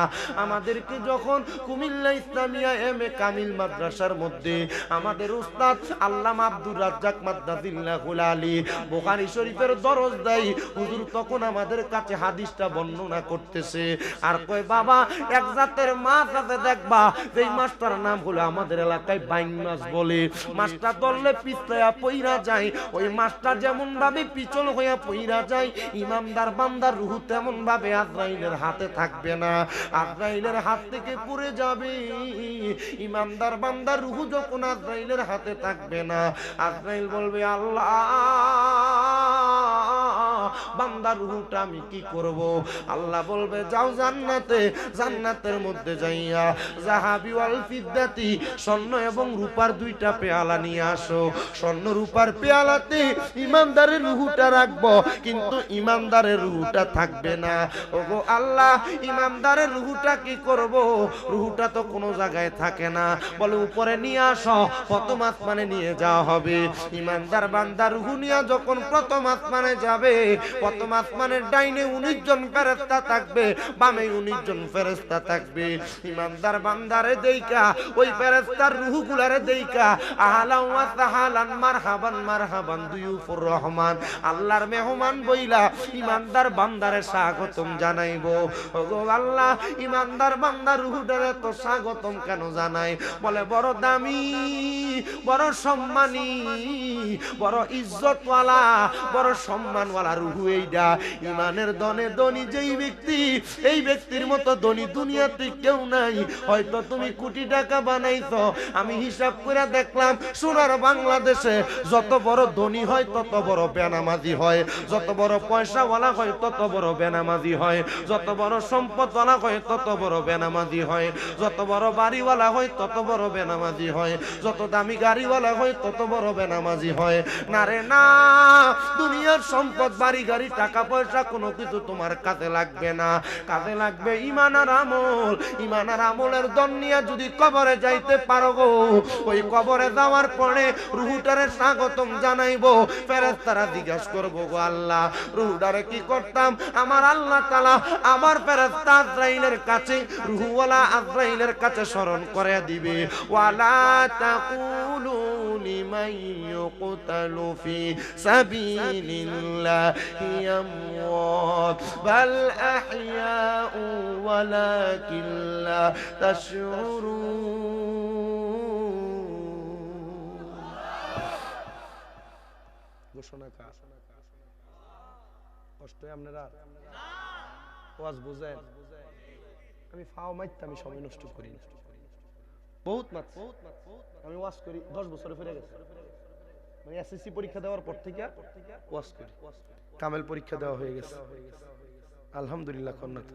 আমাদেরকে যখন কুমিল্লা ইসলামিয়া এম.এ কামিল মাদ্রাসার মধ্যে আমাদের উস্তাদ আল্লামা আব্দুর রাজ্জাক মাদ্দাজিল্লাহুল আলী বুখারী শরীফের দরজ দেয়, হুজুর তখন আমাদের কাছে হাদিসটা বর্ণনা করতেছে। আর কয় বাবা, এক জাতের মাছ আছে দেখবা, যেই মাছটার নাম হলো আমাদের এলাকায় বাইং মাছ বলে। মাছটা ধরলে পিছলা পইরা যায়, ওই মাছটা যেমন ভাবে পিছল হইয়া পইরা যায়, ইমানদার বান্দার রূহ তেমন ভাবে আজরাইলের হাতে থাকবে না, আজরাইলের হাত থেকে পড়ে যাবে। ইমানদার বান্দার রূহ যখন আজরাইলের হাতে থাকবে না, আজরাইল বলবে আল্লাহ বান্দার রূহটা আমি কি করব? আল্লাহ বলবে যাও জান্নাতে, জান্নাতের মধ্যে যাইয়া যাহাবি ওয়াল ফিদ্দাতি, স্বর্ণ এবং রূপার দুইটা পেয়ালা নিয়ে আসো। স্বর্ণ রূপার পেয়ালাতে ইমানদারের রূহটা রাখবো, কিন্তু ইমানদারের রূহটা থাকবে না। ওগো আল্লাহ, ইমানদারের রূহটা কি করব? রূহটা তো কোনো জায়গায় থাকে না। বলে উপরে নিয়ে আসো, প্রথম আসমানে নিয়ে যাওয়া হবে। ইমানদার বান্দার রূহ নিয়ে যখন প্রথম আসমানে যাবে, প্রথম আসমানের ডাইনে 19 জন ফেরেশতা থাকবে, বামে 19 জন ফেরেশতা থাকবে। ইমানদার বান্দারে দেইকা, ওই ফেরেশতার রূহগুলারে দেইকা আহলান ওয়া সাহলান মারহাবান মারহাবান দুয়ুফুর রহমান, আল্লাহর মেহমান বইলা ইমানদার বান্দারে স্বাগতম জানাইবো। ওগো আল্লাহ, ইমানদার বান্দার রূহটারে তো স্বাগতম কেন জানাই? বলে বড় দামি, বড় সম্মানী, বড় ইজ্জতওয়ালা, বড় সম্মানওয়ালা রূহ এইটা। ইমানের দনে ধনী যেই ব্যক্তি, এই ব্যক্তির মতো ধনী দুনিয়াতে কেউ নাই। হয়তো তুমি কোটি টাকা বানাইছো, আমি হিসাব করে দেখলাম সোনার বাংলাদেশে যত বড় ধনী হয় তত বড় বেনামাজি হয়, যত বড় পয়সাওয়ালা হয় তত বড় বেনামাজি হয়, যত বড় সম্পদওয়ালা হয় তত বড় বেনামাজি হয়, যত বড় বাড়িওয়ালা হয় তত বড় বেনামাজি হয়, যত দামি গাড়িওয়ালা হয় তত বড় বেনামাজি হয়। না রে না, দুনিয়ার সম্পদ, বাড়ি গাড়ি, টাকা পয়সা কোনো কিছু তোমার কাজে লাগবে না। কাজে লাগবে ঈমান আর আমল। ঈমান আর আমলের দন নিয়ে যদি কবরে যাইতে পারো গো, ওই কবরে যাওয়ার পরে রূহটারে স্বাগতম জানাইবো। ফেরেশতারা জিজ্ঞাসা করবো, গো আল্লাহ, রূহটারে কি করতাম? আমার আল্লাহ তাআলা আবার ফেরেশতা আজরাইলের কাছে, রূহওয়ালা আজরাইলের কাছে স্মরণ করে দিবে, ওয়ালা তাকুলু লিমান ইউকতালু ফি সাবিলিল্লাহি আমওয়াত বাল আহইয়াউ ওয়ালাকিন লা তাশউরুন। ঘোষণা কা কষ্ট আপনারা ওয়াজ বুঝেন? আমি ফাও মাইতে, আমি সময় নষ্ট করি না, বহুত মাত্র আমি ওয়াজ করি। 10 বছর ফিরে গেছে, মানে এসএসসি পরীক্ষা দেওয়ার পর থেকে ওয়াজ করি। কামেল পরীক্ষা দেওয়া হয়ে গেছে, আলহামদুলিল্লাহ। কন্নাত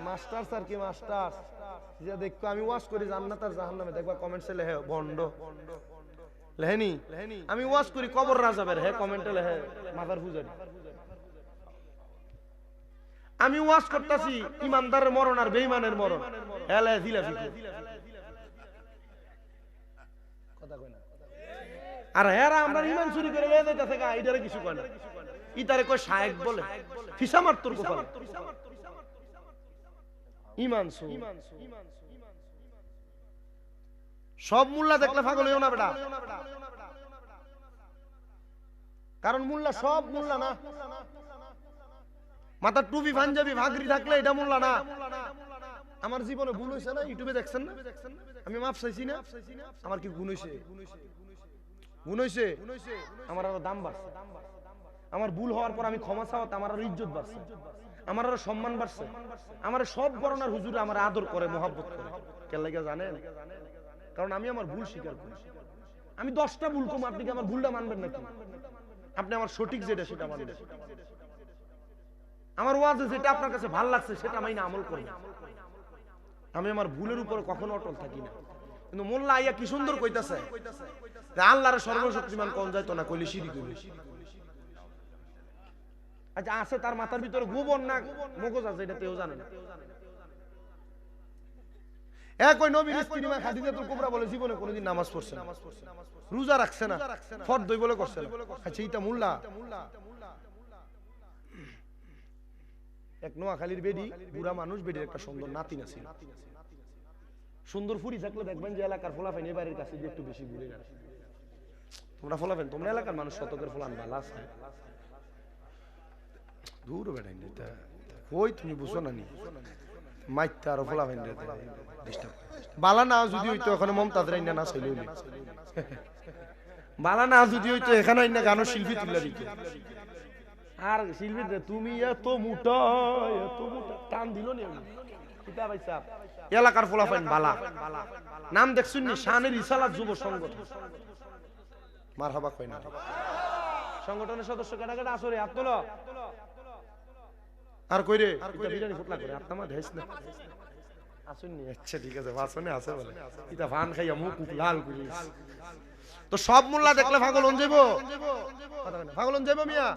মাস্টার স্যার কি মাস্টার যে দেখো আমি ওয়াজ করি জান্নাত আর জাহান্নামে, দেখবা কমেন্টসে লেহে ভন্ড লেহেনি। আমি ওয়াজ করি কবর রাজাবের, হে কমেন্টে লেহে মাদার পূজারি। আমি ওয়াজ করতেছি ইমানদারের মরণ আর বেঈমানের মরণ, হেলে জিলাফি কথা কয় না। আর হেরা আমরা ইমান চুরি করে লয়ে যাইতাছে গা, এটারে কিছু কয় না। ইতারে কয় শায়েক বলে, ফিসা মার তোর কপাল। ইমান সু সব মোল্লা দেখলে পাগল হইও না বেটা, কারণ মোল্লা সব মোল্লা না। মাথার টুপি পাঞ্জাবি ভাগরি থাকলে এটা মোল্লা না। আমার জীবনে ভুল হয়েছে না, ইউটিউবে দেখছেন না, আমি মাপ চাইছি না। আমার কি গুণ হয়েছে? গুণ হয়েছে, আমার আরো দাম বাড়ছে। আমার ভুল হওয়ার পর আমি ক্ষমা চাওয়াতে আমার আরো ইজ্জত বাড়ছে, আমার আরো সম্মান বাড়ছে। আমার সব বরণার হুজুরে আমার আদর করে, মোহাব্বত করে। কেন লাগে জানেন? কারণ আমি আমার ভুল স্বীকার করি। আমি 10টা ভুল কম, আপনি কি আমার ভুলটা মানবেন নাকি? আপনি আমার সঠিক যেটা সেটা মানবেন। আমার ওয়াজে যেটা আপনার কাছে ভালো লাগছে সেটা আমি না আমল করি। আমি আমার ভুলের উপর কখনো অটল থাকি না। কিন্তু মোল্লা আইয়া কি সুন্দর কইতাছে যে আল্লাহর সর্বশক্তিমান কোন যায় তো না কইলে শিরিক হইবে। আচ্ছা আছে তার মাথার ভিতরে গোবর না মগজ আছে এটা তেও জানে না। এক ওই নবীর স্ত্রী মা খাদিজাতুল কুবরা বলে জীবনে কোনোদিন নামাজ পড়ছে না, রোজা রাখছে না, ফরদ বলে করছে না। আচ্ছা এটা মোল্লা এক নোয়াখালীর বেডি বুড়া মানুষ, বেডির একটা সুন্দর নাতিন আছে। সুন্দর ফুরি থাকলে দেখবেন যে এলাকার ফোলাফাইন এই বাড়ির কাছে একটু বেশি ঘুরে গেছে। তোমরা ফোলাফাইন, তোমরা এলাকার মানুষ শতকের ফোলান ভালো আছে। দূর বেড়াই না কই তুমি বুঝো না নি মাইতে আরো ফোলাফাইন ডিস্টার্ব বালা না যদি হইতো এখানে মমতাজ রাইনা না ছিল বালা না যদি হইতো এখানে আইনা গানো শিল্পী তুলে দিত। আর শিল্পী তুমি এত মোটা টান দিল নি কিতা ভাইসা এলাকার ফোলাফাইন বালা। নাম দেখছুন নি শানের ইসালাত যুব সংগঠন, মারহাবা কই না সংগঠনের সদস্য কাটা কাটা আসরে হাত তোলো আর কই রে এটা বিরিয়ানি ফুটলা করে আপনা মা দেইছ না আসুননি। আচ্ছা ঠিক আছে বাসনে আছে বলে এটা ফান খাইয়া মুখ লাল করিস। তো সব মোল্লা দেখলে পাগল হন যাইবো, পাগল হন যাইবো মিয়া।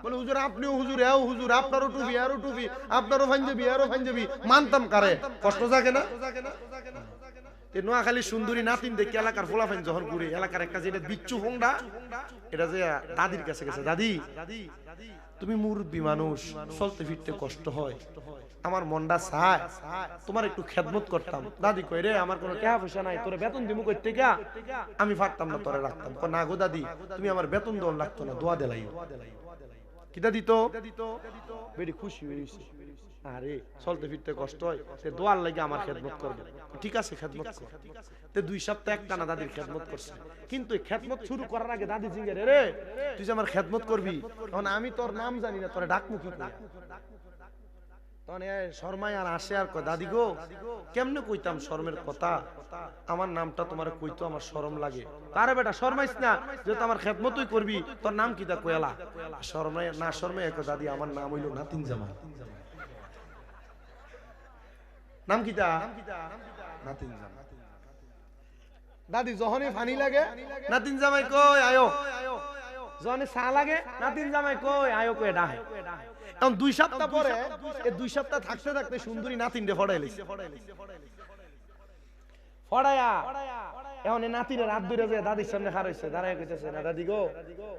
বলে হুজুর আপনিও হুজুর এও হুজুর, আপনারও টুপি আরও টুপি, আপনারও পাঞ্জাবি আরও পাঞ্জাবি, মানতাম কারে কষ্ট জাগে না? নোয়াখালী সুন্দরী নাতিন দেখি এলাকার ফোলাফাইন যখন ঘুরে এলাকার একটা যেটা বিচ্ছু হোংডা এটা যে দাদির কাছে গেছে, দাদি তুমি মুরব্বী মানুষ, চলতে ফিরতে কষ্ট হয়, আমার মনটা চায় তোমার একটু খেদমত করতাম। দাদি কই রে আমার কোনো টাকা পয়সা নাই, তোরে বেতন দিমু কই থেকে, আমি পারতাম না তোরে রাখতাম। না গো দাদি তুমি আমার বেতন দেওয়ার লাগতো না, দোয়া দেলাই। কিটা দিত বেডি খুশি হইছে, আরে চলতে ফিরতে কষ্ট হয় সে দোয়ার লাগে আমার খেদমত করবে। ঠিক আছে খেদমত কর। তে 2 সপ্তাহ একটানা দাদির খেদমত করছে, কিন্তু এই খেদমত শুরু করার আগে দাদি জিঙ্গে রে তুই যে আমার খেদমত করবি তখন আমি তোর নাম জানি না, তোরে ডাকমু কি কইয়া? তখন শর্মায় আর আসে আর কয় দাদি গো কেমনে কইতাম শর্মের কথা, আমার নামটা তোমার কইতো আমার শরম লাগে। তারে বেটা শর্মাইস না, যেহেতু আমার খেদমতই করবি তোর নাম কিতা কইলা? শর্মায় না শর্মায় কয় দাদি আমার নাম হইল নাতিন জামাই। নাম কিতা? নাতিন জামাই। দাদি যখনই ফানি লাগে নাতিন জামাই কই আয়ো, যখনই চা লাগে নাতিন জামাই কই আয়ো কই ডাহে। এখন 2 সপ্তাহ পরে এই 2 সপ্তাহ থাকতে থাকতে সুন্দরী নাতিনরে ফড়াইলিছে, ফড়ায়া এখন এই নাতিনের রাত ধরে যে দাদির সামনে খারাইছে, দাঁড়ায় কইতেছে না দাদি গো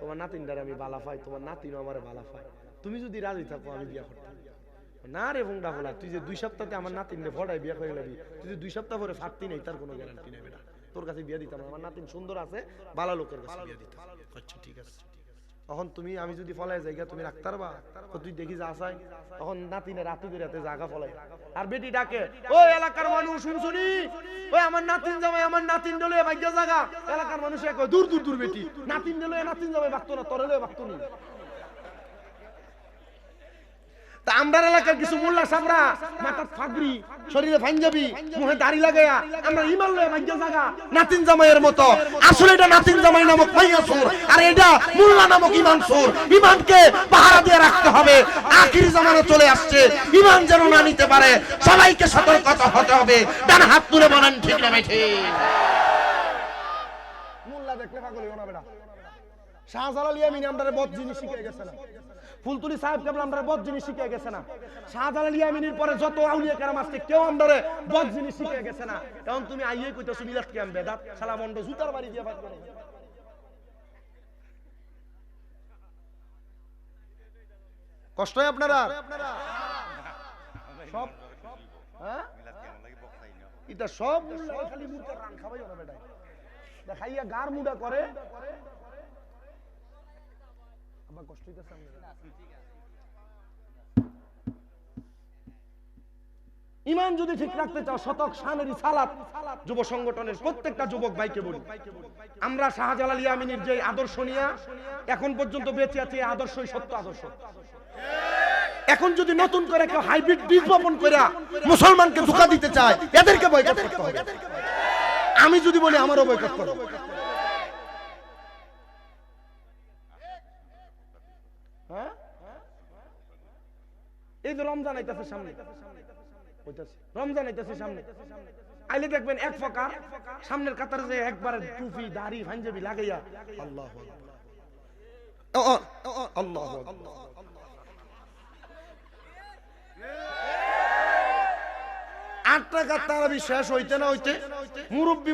তোমার নাতিনটারে আমি বালা পাই, তোমার নাতিনও আমারে বালা পাই, তুমি যদি রাজি থাকো আমি বিয়া করতাম। না রে ভুংডা বলা, তুই যে 2 সপ্তাহে আমার নাতিনরে ফড়াই বিয়া করে লাবি, তুই যে 2 সপ্তাহ পরে ফাটতি নাই তার কোনো গ্যারান্টি নাই বেটা। তোর কাছে বিয়া দিতাম, আমার নাতিন সুন্দর আছে, ভালো লোকের কাছে বিয়া দিতাম। আচ্ছা ঠিক আছে। তখন তুমি আমি যদি ফলাই জায়গা তুমি রাখতে পারবা? তুই দেখি যা চাই তখন নাতিনের রাতে বেরাতে জায়গা ফলাই আর বেটি ডাকে ওই এলাকার মানুষ শুনছুনি, ওই আমার নাতিন জামাই, আমার নাতিন ডলে ভাগ্য জায়গা। এলাকার মানুষ কয় দূর দূর দূর বেটি, নাতিন ডলে নাতিন জামাই বাগতো না, তোরে বাগতো নি। তা আমরার এলাকার কিছু মোল্লা সাবরা মাথার ফাগরি, শরীরে পাঞ্জাবি, মুখে দাড়ি লাগায়া আমরা ইমান লয়ে ভাগ্য জায়গা নাতিন জামাইয়ের মতো। আসলে এটা নাতিন জামাই নামক মাইয়া সুর, আর এটা মোল্লা নামক ইমান সুর। ইমানকে পাহারা দিয়ে রাখতে হবে, আখির জামানা চলে আসছে, ইমান যেন না নিতে পারে। সবাইকে সতর্কতা হতে হবে। ডান হাত তুলে বলেন ঠিক না বেঠি? মোল্লা দেখলে পাগল হইও না বেটা। শাহজালাল ইয়ামিনী আমরারে বদ জিনিস শিখিয়ে গেছে না, ফুলতুলি সাহেব কেবল আমরারে বদ জিনিস শিখিয়ে গেছে না, শাহজালাল ইয়ামিনীর পরে যত আউলিয়া কেরাম আছে কেউ আমরারে বদ জিনিস শিখিয়ে গেছে না। এখন তুমি আইয়ে কইতাছো মিলাদ কিয়াম বেদাত, শালা মন্ড জুতার বাড়ি দিয়া বাদ করে। কষ্ট হয় আপনারা সব, হ্যাঁ এটা সব খালি মুখে রান খাওয়াইও না বেটা, দেখাইয়া গার মুডা করে। কষ্ট হইতেছে ইমান যদি ঠিক রাখতে চাও, শতক শানেরই সালাত যুব সংগঠনের প্রত্যেকটা যুবক ভাইকে বলি, আমরা শাহজালাল ইয়ামিনীর যে আদর্শ নিয়ে এখন পর্যন্ত বেঁচে আছি, আদর্শই সত্য আদর্শ। এখন যদি নতুন করে কেউ হাইব্রিড বীজ বপন করে মুসলমানকে ধোঁকা দিতে চায়, এদেরকে বয়কট করতে হবে। আমি যদি বলি আমারও বয়কট করো। হ্যাঁ, এই যে রমজান আইতাছে সামনে, রমজান আইতাছে সামনে, আইলে দেখবেন এক ফকার সামনের কাতারে যে একবার টুপি দাড়ি পাঞ্জাবি লাগাইয়া আল্লাহু আকবার, আল্লাহু আকবার, 8 টাকা তারাবি শেষ হইতে না হইতে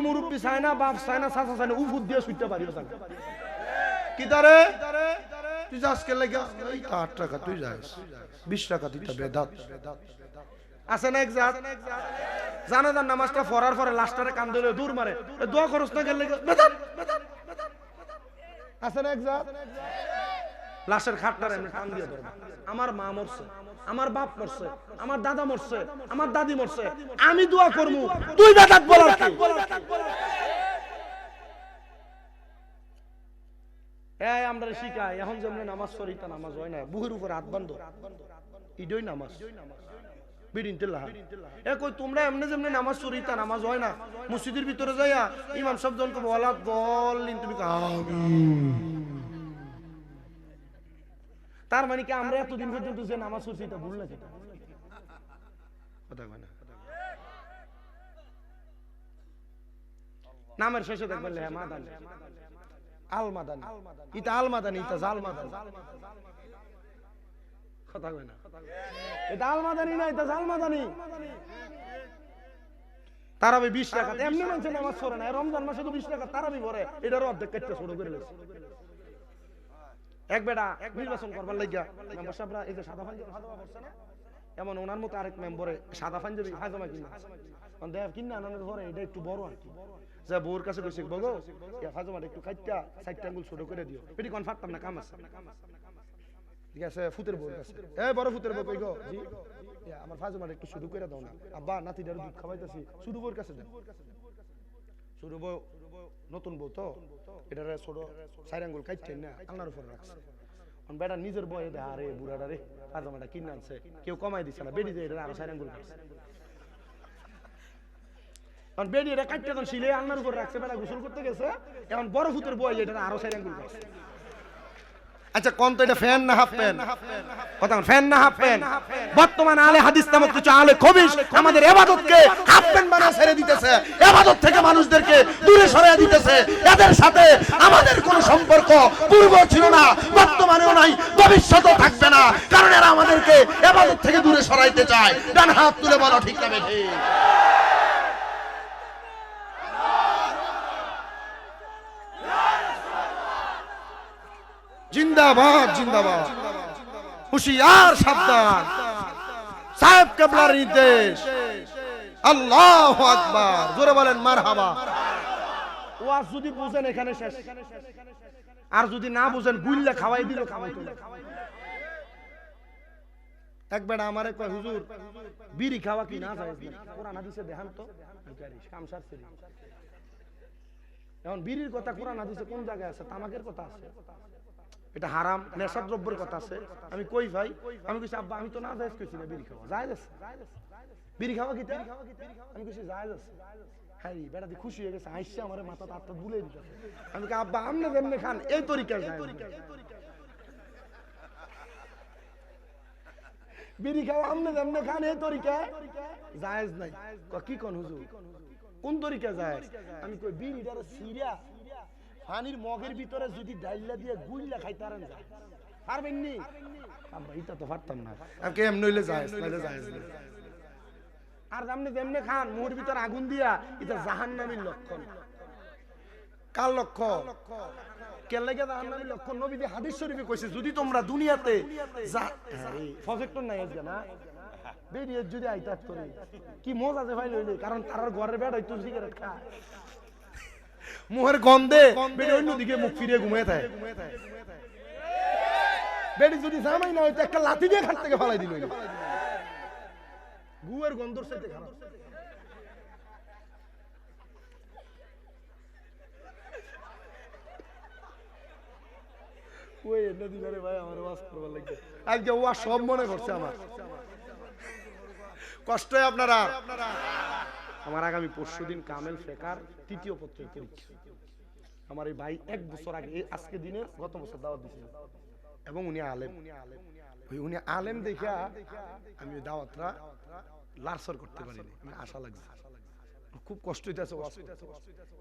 মুরব্বি চায় না, বাপ চায় না, চাচা চায় না, উফুদ দিয়ে ছুটতে পারিও থাকে। কি তারে তুই যাস কে লাগা 8 টাকা তুই যাস, 20 টাকা দিতে বেদাত আছে না। এক জাত জানাজার নামাজটা পড়ার পরে লাস্টারে কান ধরে দূর মারে, দোয়া খরচ না গেলে বেদাত আছে না। এক জাত লাশের খাটটারে এমনি টান দিয়ে ধরবে, আমার মা মরছে, আমার বাপ মরছে, আমার দাদা মরছে, আমার দাদি মরছে, আমি দোয়া করবো, তুই বেদাত বলার কি? এই আমরা শিখাই এখন যেমন নামাজ পড়ি তা নামাজ হয় না, বুকের উপর হাত বান্ধ, ইডই নামাজ বিড়িনতেলা। এ কই তোমরা এমনি যেমনি নামাজ পড়ি তা নামাজ হয় না, মসজিদের ভিতরে যাইয়া ইমাম সাহেব জনকে বলা বললেন তুমি আমিন, তার মানে কি আমরা এতদিন পর্যন্ত যে নামাজ পড়ছি এটা ভুল না? সেটা কথা কয় না। নামের শেষে দেখবেন হ্যাঁ মাদানি, আল মাদানি, ইতা আল মাদানি, ইতা জাল মাদানি, কথা কয় না। এটা আল মাদানি না, এটা জাল মাদানি। তারাবি 20 টাকা এমনি মানুষের নামাজ পড়ে না, রমজান মাসে তো 20 টাকা তারাবি পড়ে, এটারও অর্ধেক কেটে ছোট করে লেছে। এক বেটা নির্বাচন করবার লাগিয়া মেম্বার সাহেবরা এই যে সাদা পাঞ্জাবি হাজামা করছে না, এমন ওনার মতো আরেক মেম্বরে সাদা পাঞ্জাবি হাজামা কিনা দেখ কিনা আনানোর পরে এটা একটু বড় আর কি, যা বউর কাছে কইছে বগো হাজামাটা একটু খাইটা 4টা আঙ্গুল ছোট করে দিও, এটি কোন ফাটতাম না, কাম আছে। ঠিক আছে, ফুতের বউর কাছে, এই বড় ফুতের বউ কই গো, জি আমার হাজামাটা একটু ছোট করে দাও না, আব্বা নাতিটার দুধ খাওয়াইতাছি, ছোট বউর কাছে দেন। ছোট বউ নতুন বউ তো এটারে ছোট 4 আঙ্গুল কাটছেন না আলনার উপরে রাখছে। বেটা নিজের বয়ে দেয় আরে বুড়াটা রে পাজামাটা কিনে আনছে, কেউ কমাই দিচ্ছে না, বেড়ি দিয়ে এটা আরো 4 আঙ্গুল কাটছে। কারণ বেড়ি এটা কাটতে তখন শিলে আলনার উপরে রাখছে, বেটা গোসল করতে গেছে, এখন বড় ফুতের বয়ে এটা আরো 4 আঙ্গুল কাটছে। আচ্ছা কোন তো এটা ফ্যান না হাফ প্যান্ট? কথা ফ্যান না হাফ প্যান্ট? বর্তমান আলে হাদিস নামক কিছু আলে খবিশ আমাদের ইবাদতকে হাফ প্যান্ট বানিয়ে ছেড়ে দিতেছে, ইবাদত থেকে মানুষদেরকে দূরে সরিয়ে দিতেছে। এদের সাথে আমাদের কোনো সম্পর্ক পূর্ব ছিল না, বর্তমানেও নাই, ভবিষ্যতেও থাকবে না, কারণ এরা আমাদেরকে ইবাদত থেকে দূরে সরাইতে চায়। ডান হাত তুলে বলো ঠিক না বেঠিক? জিন্দাবাদ জিন্দাবাদ, হুশিয়ার সাবধান, সাহেব কেবলার নির্দেশ, আল্লাহু আকবার, জোরে বলেন মারহাবা। ওয়াজ যদি বুঝেন এখানে শেষ, আর যদি না বুঝেন গুল্লা খাওয়াই দিল খাওয়াইতো। একবার আমারে কয় হুজুর বিড়ি খাওয়া কি না যায়? কোরআন হাদিসে দেখান তো, কামসার ছিল। এখন বিড়ির কথা কোরআন হাদিসে কোন জায়গায় আছে? তামাকের কথা আছে, এটা হারাম নেশা দ্রব্যের কথা আছে। আমি কই ভাই, আমি কইছি আব্বা আমি তো না জায়েজ কইছি না বিড়ি খাওয়া, জায়েজ আছে। বিড়ি খাওয়া কি? আমি কইছি জায়েজ আছে। হ্যাঁ বেটা দি খুশি হয়ে গেছে, আইসা আমার মাথা তারটা বুলে দিতেছে। আমি কই আব্বা আমনে যেমনে খান এই তরিকায় জায়েজ, বিড়ি খাওয়া আমনে যেমনে খান এই তরিকায় জায়েজ নাই। কি কোন হুজুর কোন তরিকা জায়েজ? আমি কই বিড়িটারে সিরা পানির মগের ভিতরে যদি ডাইলা দিয়ে গুইলা খাইতারেন যায় পারবেন নি? আব্বা এটা তো পারতাম না। আমি কে এমন হইলে জায়েজ, নাইলে জায়েজ না। আর আপনি যেমনে খান মুহের ভিতরে আগুন দিয়া, এটা জাহান্নামীর লক্ষণ। কার লক্ষণ? কে লাগে জাহান্নামীর লক্ষণ? নবী যে হাদিস শরীফে কইছে যদি তোমরা দুনিয়াতে প্রজেক্টর নাই আজকে না বেরিয়ে যদি আইতাত করে কি মজা যে ভাই লইলে, কারণ তার ঘরের বেড়া হইতো সিগারেট খায়, মুহের গন্ধে বেড়ে অন্যদিকে মুখ ফিরিয়ে ঘুমিয়ে থাকে। বেড়ি যদি জামাই না হইতো একটা লাঠি দিয়ে খাট থেকে ফালাই দিল, গুয়ের গন্ধর সাথে খারাপ। ওই নদী করে ভাই আমার ওয়াজ করবার লাগবে আজকে, ওয়া সব মনে করছে আমার কষ্ট। আপনারা আমার আগামী পরশুদিন কামেল ফেকার 3য় পত্রের পরীক্ষা। আমার এই ভাই 1 বছর আগে আজকে দিনে গত বছর দাওয়াত দিয়েছিল এবং উনি আলেম। উনি আলেম দেখা আমি দাওয়াতরা লারসর করতে পারিনি, আমি আশা লাগছে, খুব কষ্ট হইতেছে ওয়াজ করতে,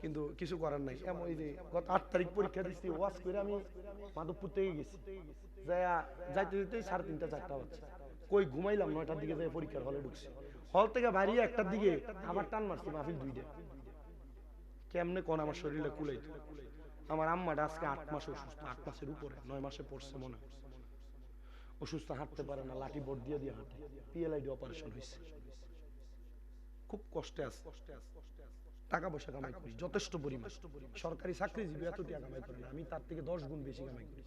কিন্তু কিছু করার নাই। এমন এই যে গত 8 তারিখ পরীক্ষা দিচ্ছি, ওয়াজ করে আমি মাধবপুর থেকে গেছি, যাইতে যেতেই 3:30 4টা বাজছে। কই ঘুমাইলাম, 9টার দিকে যাই পরীক্ষার হলে ঢুকছি। হল থেকে বাইরে 1টার দিকে আবার টান মারছি মাহফিল 2টা। কেমনে কোন আমার শরীরে কুলাইতো। আমার আম্মাটা আজকে 8 মাস অসুস্থ, 8 মাসের উপরে, 9 মাসে পড়ছে মনে হয়। অসুস্থ, হাঁটতে পারে না, লাঠি বোর্ড দিয়ে দিয়ে হাঁটে, পিএলআইডি অপারেশন হয়েছে, খুব কষ্টে আছে। টাকা পয়সা কামাই করি যথেষ্ট পরিমাণ, সরকারি চাকরিজীবী এত টাকা কামাই করে না, আমি তার থেকে 10 গুণ বেশি কামাই করি।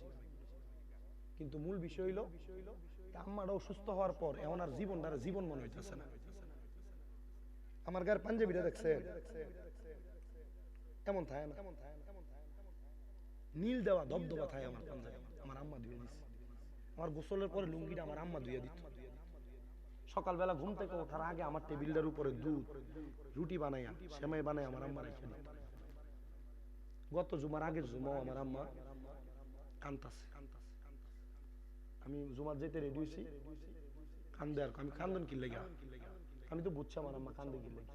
কিন্তু মূল বিষয় হইল আম্মাটা অসুস্থ হওয়ার পর এমন আর জীবন মনে হইতেছে না। আমার গায়ের পাঞ্জাবিটা দেখছে এমন থাকে না, নীল দেওয়া ধবধবা থাকে আমার পাঞ্জাবি, আমার আম্মা ধুয়ে দিচ্ছে। আমার গোসলের পরে লুঙ্গিটা আমার আম্মা ধুয়ে দিত। সকালবেলা ঘুম থেকে ওঠার আগে আমার টেবিলটার উপরে দুধ, রুটি বানাইয়া, সেমাই বানাই আমার আম্মা রেখে দিত। গত জুমার আগের জুমাও আমার আম্মা কান্দাছে। আমি জুমার যেতে রেডি হয়েছি, কান্দে। আর আমি কান্দন কি লেগা, আমি তো বুঝছি আমার আম্মা কান্দে কি লেগা।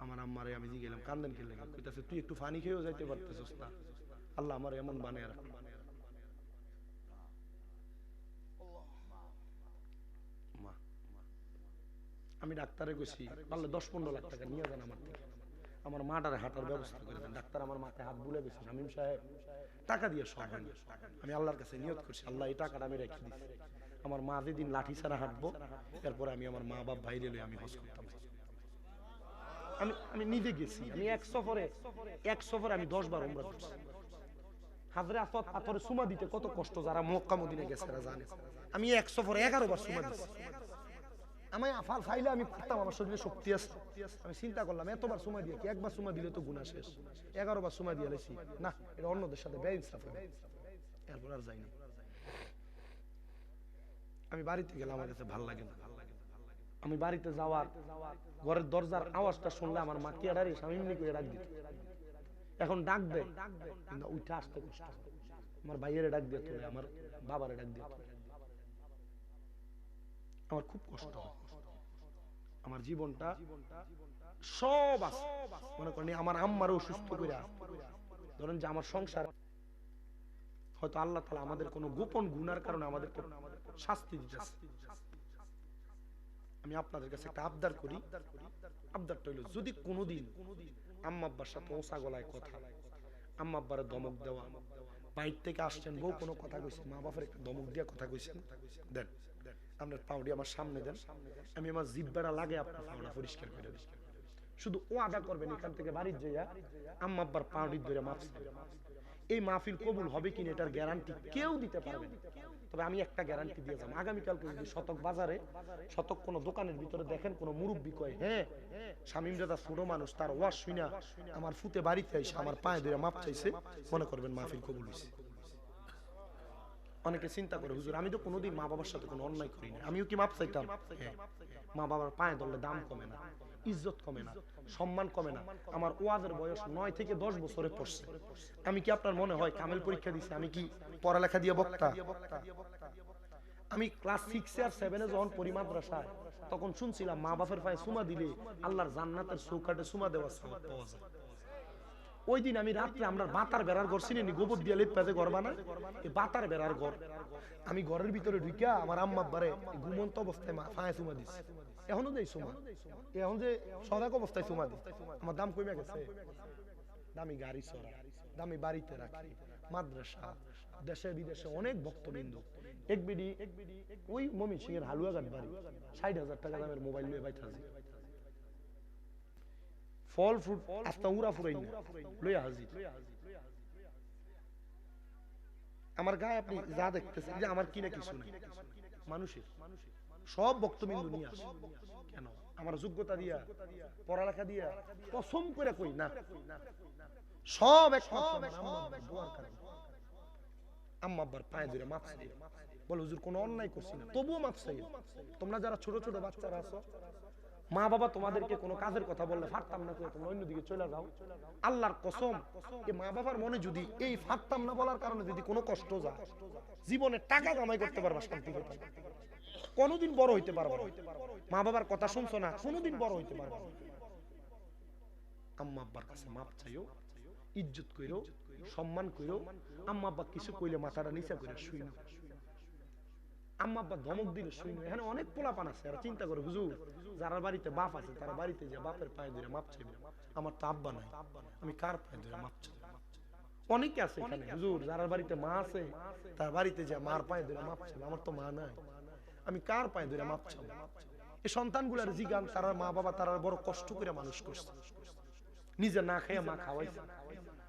আমার আম্মারে আমি দিয়ে গেলাম, কান্দেন কি লেগা? কইতাছে তুই একটু পানি খেয়েও যাইতে পারতেছিস না, আল্লাহ আমার এমন বানিয়ে রাখ। আমি ডাক্তারে কইছি পারলে 10-15 লাখ টাকা নিয়ে যান আমার থেকে, আমার মাটারে হাঁটার ব্যবস্থা করে দেন। ডাক্তার আমার মাকে হাত বুলে গেছে, শামীম সাহেব টাকা দিয়ে সব হয় না। আমি আল্লাহর কাছে নিয়ত করছি, আল্লাহ এই টাকাটা আমি রেখে দিচ্ছি, আমার মা যেদিন লাঠি ছাড়া হাঁটবো এরপরে আমি আমার মা বাপ ভাই রেলে আমি হজ করতাম। আমি নিজে গেছি, আমি এক সফরে আমি 10 বার উমরা করছি। হাজরে আসওয়াদ পাথরে সুমা দিতে কত কষ্ট, যারা মক্কা মদিনা গেছে তারা জানে। আমি এক সফরে 11 বার সুমা দিছি। আমি আফাল ফাইলে আমি পারতাম, আমার শরীরে শক্তি আছে। আমি চিন্তা করলাম এতবার সময় দিয়ে কি, একবার সময় দিলে তো গুনাহ শেষ, 11 বার সময় দিয়ে লেছি না, এটা অন্যদের সাথে বেইনসাফ হবে। এরপর আর যাইনি। আমি বাড়িতে গেলাম, আমার কাছে ভালো লাগে না। আমি বাড়িতে যাওয়ার ঘরের দরজার আওয়াজটা শুনলে আমার মা কি আড়ারি স্বামী করে ডাক দিত। এখন ডাক দেয় কিন্তু উঠে আসতে কষ্ট, আমার ভাইয়ের ডাক দিয়ে তোলে, আমার বাবারে ডাক দিয়ে তোলে, আমার খুব কষ্ট হয়। আমার জীবনটা সব আছে, মনে করেন আমার আম্মারও সুস্থ করে, ধরেন যে আমার সংসার, হয়তো আল্লাহ তাআলা আমাদের কোনো গোপন গুনার কারণে আমাদেরকে শাস্তি দিতেছে। আমি আপনাদের কাছে একটা আবদার করি, আবদারটা হইল যদি কোনোদিন আম্মা আব্বার সাথে ওসা গলায় কথা, আম্মা আব্বারে ধমক দেওয়া, বাইর থেকে আসছেন বউ কোনো কথা কইছে, মা বাপের একটা ধমক দিয়া কথা কইছেন, দেন আপনার পাউডি আমার সামনে দেন, আমি আমার জিব্বাটা লাগে আপনার পাউডা পরিষ্কার করে দিই। শুধু ও আদা করবেন এখান থেকে বাড়ির যাইয়া আম্মা আব্বার পাউডি ধরে মাফ চাইবেন। এই মাহফিল কবুল হবে কিনা এটার গ্যারান্টি কেউ দিতে পারবে না, তবে আমি একটা গ্যারান্টি দিয়ে যাব, আগামীকালকে যদি শতক বাজারে শতক কোনো দোকানের ভিতরে দেখেন কোনো মুরব্বি কয় হ্যাঁ শামীম দাদা ছোট মানুষ, তার ওয়াজ শুনা আমার ফুতে বাড়িতে এসে আমার পায়ে ধরে মাপ চাইছে, মনে করবেন মাহফিল কবুল হয়েছে। অনেকে চিন্তা করে হুজুর আমি তো কোনোদিন মা বাবার সাথে কোনো অন্যায় করি না, আমিও কি মাপ চাইতাম? হ্যাঁ, মা বাবার পায়ে ধরলে দাম কমে না, ইজ্জত কমে না, সম্মান কমে না। আমার ওয়াজের বয়স 9 থেকে 10 বছরে পড়ছে। আমি কি আপনার মনে হয় কামেল পরীক্ষা দিছি আমি কি পড়ালেখা দিয়ে বক্তা? আমি ক্লাস 6 আর 7 এ যখন পড়ি মাদ্রাসায়, তখন শুনছিলাম মা বাপের পায়ে সুমা দিলে আল্লাহর জান্নাতের চৌকাঠে সুমা দেওয়ার সওয়াব পাওয়া যায়। ওই দিন আমি রাত্রে আমরা বাতার বেড়ার ঘর চিনি গোবর দিয়ে লেপাতে ঘর বানায়, এই বাতার বেড়ার ঘর আমি ঘরের ভিতরে ঢুকিয়া আমার আম্মা আব্বারে ঘুমন্ত অবস্থায় পায়ে সুমা দিছি, এখনো দেই সুমা, এখন যে সজাগ অবস্থায় সুমা দিই। আমার দাম কমে গেছে, দামি গাড়ি চড়া, দামি বাড়িতে রাখি, মাদ্রাসা, দেশে বিদেশে অনেক ভক্তবৃন্দ, এক বিডি ওই মমি সিং এর হালুয়াঘাট বাড়ি, 60,000 টাকা দামের মোবাইল নিয়ে বাইতে হাজির, ফল ফ্রুট আস্তা উড়া ফুরাই না লইয়া হাজির। আমার গায়ে আপনি যা দেখতেছেন যে আমার কিনা কিছু নাই, মানুষের সব ভক্তবৃন্দ নিয়ে আসে। কেন? আমার যোগ্যতা দিয়া, পড়ালেখা দিয়া, কসম করে কই না, সব একমাত্র আম্মা আব্বার পায়ে ধরে মাপ চাই, বলে হুজুর কোনো অন্যায় করছি না, তবুও মাপ চাই। তোমরা যারা ছোট ছোট বাচ্চারা আছো মা বাবা তোমাদেরকে কোনো কাজের কথা বললে ফাটতাম না করে তোমরা অন্যদিকে চলে যাও। আল্লাহর কসম, এই মা বাবার মনে যদি এই ফাটতাম না বলার কারণে যদি কোনো কষ্ট যায়, জীবনে টাকা কামাই করতে পারবা শান্তি পেতে, কোনোদিন বড় হইতে পারবা না। মা বাবার কথা শুনছো না, কোনোদিন বড় হইতে পারবা না। আম্মা আব্বার কাছে মাপ চাইও, ইজ্জত কইরো, সম্মান কইরো। আম্মা আব্বা কিছু কইলে মাথাটা নিচা করে শুই না। আম্মা আব্বা ধমক দিলে শুই না। এখানে অনেক পোলাপান আছে, আর চিন্তা করে হুজুর যারা বাড়িতে বাপ আছে তারা বাড়িতে যে বাপের পায়ে ধরে মাপ চাইবে। আমার তো আব্বা নাই, আমি কার পায়ে ধরে মাপ চাইব? অনেকে আছে এখানে হুজুর যারা বাড়িতে মা আছে তার বাড়িতে যে মার পায়ে ধরে মাপ চাইবে। আমার তো মা নাই, আমি কার পায়ে ধরে মাপ চাইব? এই সন্তানগুলার জিগান, তারা মা বাবা তারা বড় কষ্ট করে মানুষ করছে। নিজে না খাইয়া মা খাওয়াইছে,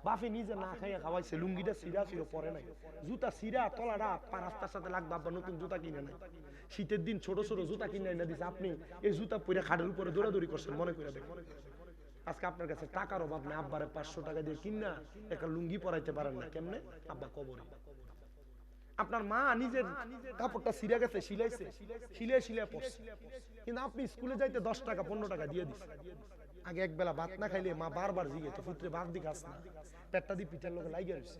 বাপে নিজে না খাইয়া খাওয়াইছে। লুঙ্গিটা সিরা ছিল পরে নাই, জুতা সিরা তলাটা রাস্তার সাথে লাগবে। আব্বা নতুন জুতা কিনে নাই, শীতের দিন ছোট ছোট জুতা কিনে এনে দিছে। আপনি এই জুতা পরে খাটের উপরে দৌড়াদৌড়ি করছেন, মনে করে দেখেন। আজকে আপনার কাছে টাকার অভাব নেই, আব্বারে 500 টাকা দিয়ে কিনা একটা লুঙ্গি পরাইতে পারেন না, কেমনে? আব্বা কবরে। আপনার মা নিজের কাপড়টা সিরা গেছে, সিলাইছে, সিলাই পড়ছে, কিন্তু আপনি স্কুলে যাইতে 10 টাকা 15 টাকা দিয়ে দিচ্ছেন। আগে এক বেলা ভাত না খাইলে মা বারবার জিজ্ঞেস, পুত্রে ভাত দি খাস না, পেটটা দিয়ে পিঠার লোকে লাইগে রয়েছে।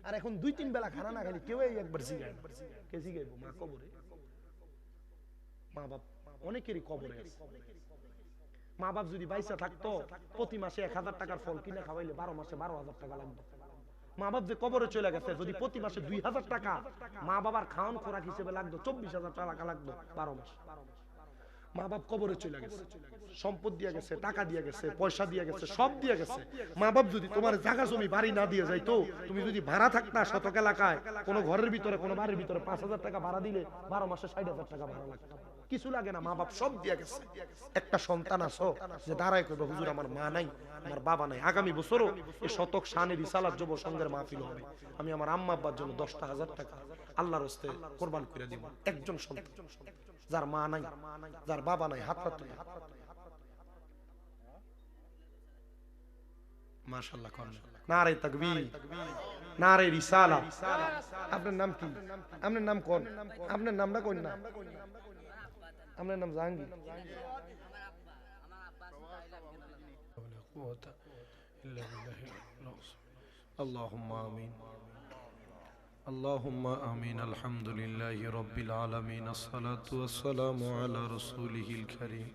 আর এখন 2-3 বেলা খানা না খাইলে কেউ একবার জিগায় না। কে জিগাইব? মা কবরে। মা বাপ অনেকেরই কবরে আছে। মা বাপ যদি বাইসা থাকতো প্রতি মাসে 1000 টাকার ফল কিনে খাওয়াইলে 12 মাসে 12,000 টাকা লাগতো। মা বাপ যে কবরে চলে গেছে, যদি প্রতি মাসে 2000 টাকা মা বাবার খাওয়ান খোরাক হিসেবে লাগতো, 24,000 টাকা লাগতো 12 মাস। মা বাপ কবরে চলে গেছে, সম্পদ দিয়ে গেছে, টাকা দিয়ে গেছে, পয়সা দিয়ে গেছে, সব দিয়ে গেছে। মা বাপ যদি তোমার জায়গা জমি বাড়ি না দিয়ে যাইতো, তুমি যদি ভাড়া থাকতা শতক এলাকায় কোনো ঘরের ভিতরে কোনো বাড়ির ভিতরে 5,000 টাকা ভাড়া দিলে 12 মাসে 60,000 টাকা ভাড়া লাগতো। কিছু লাগে না, মা বাপ সব দিয়ে গেছে। একটা সন্তান আছো যে দাঁড়ায় কইবে হুজুর আমার মা নাই, আমার বাবা নাই। আগামী বছরও এই শতক শানে রিসালাত যুব সংঘের মাহফিল হবে, আমি আমার আম্মা আব্বার জন্য 10,000 টাকা আল্লাহর রাস্তে কুরবান করে দিব। একজন সন্তান যার মা নাই, যার বাবা নাই, হাত পাত তুলে মাশাআল্লাহ করেন। নারে তাকবীর, নারে রিসালাত। আপনার নাম কি? আপনার নাম কোন? আপনার নামটা কোন? না আপনার নাম জাহাঙ্গীর। اللهم آمين اللهم آمين الحمد لله رب العالمين الصلاة والسلام على رسوله الكريم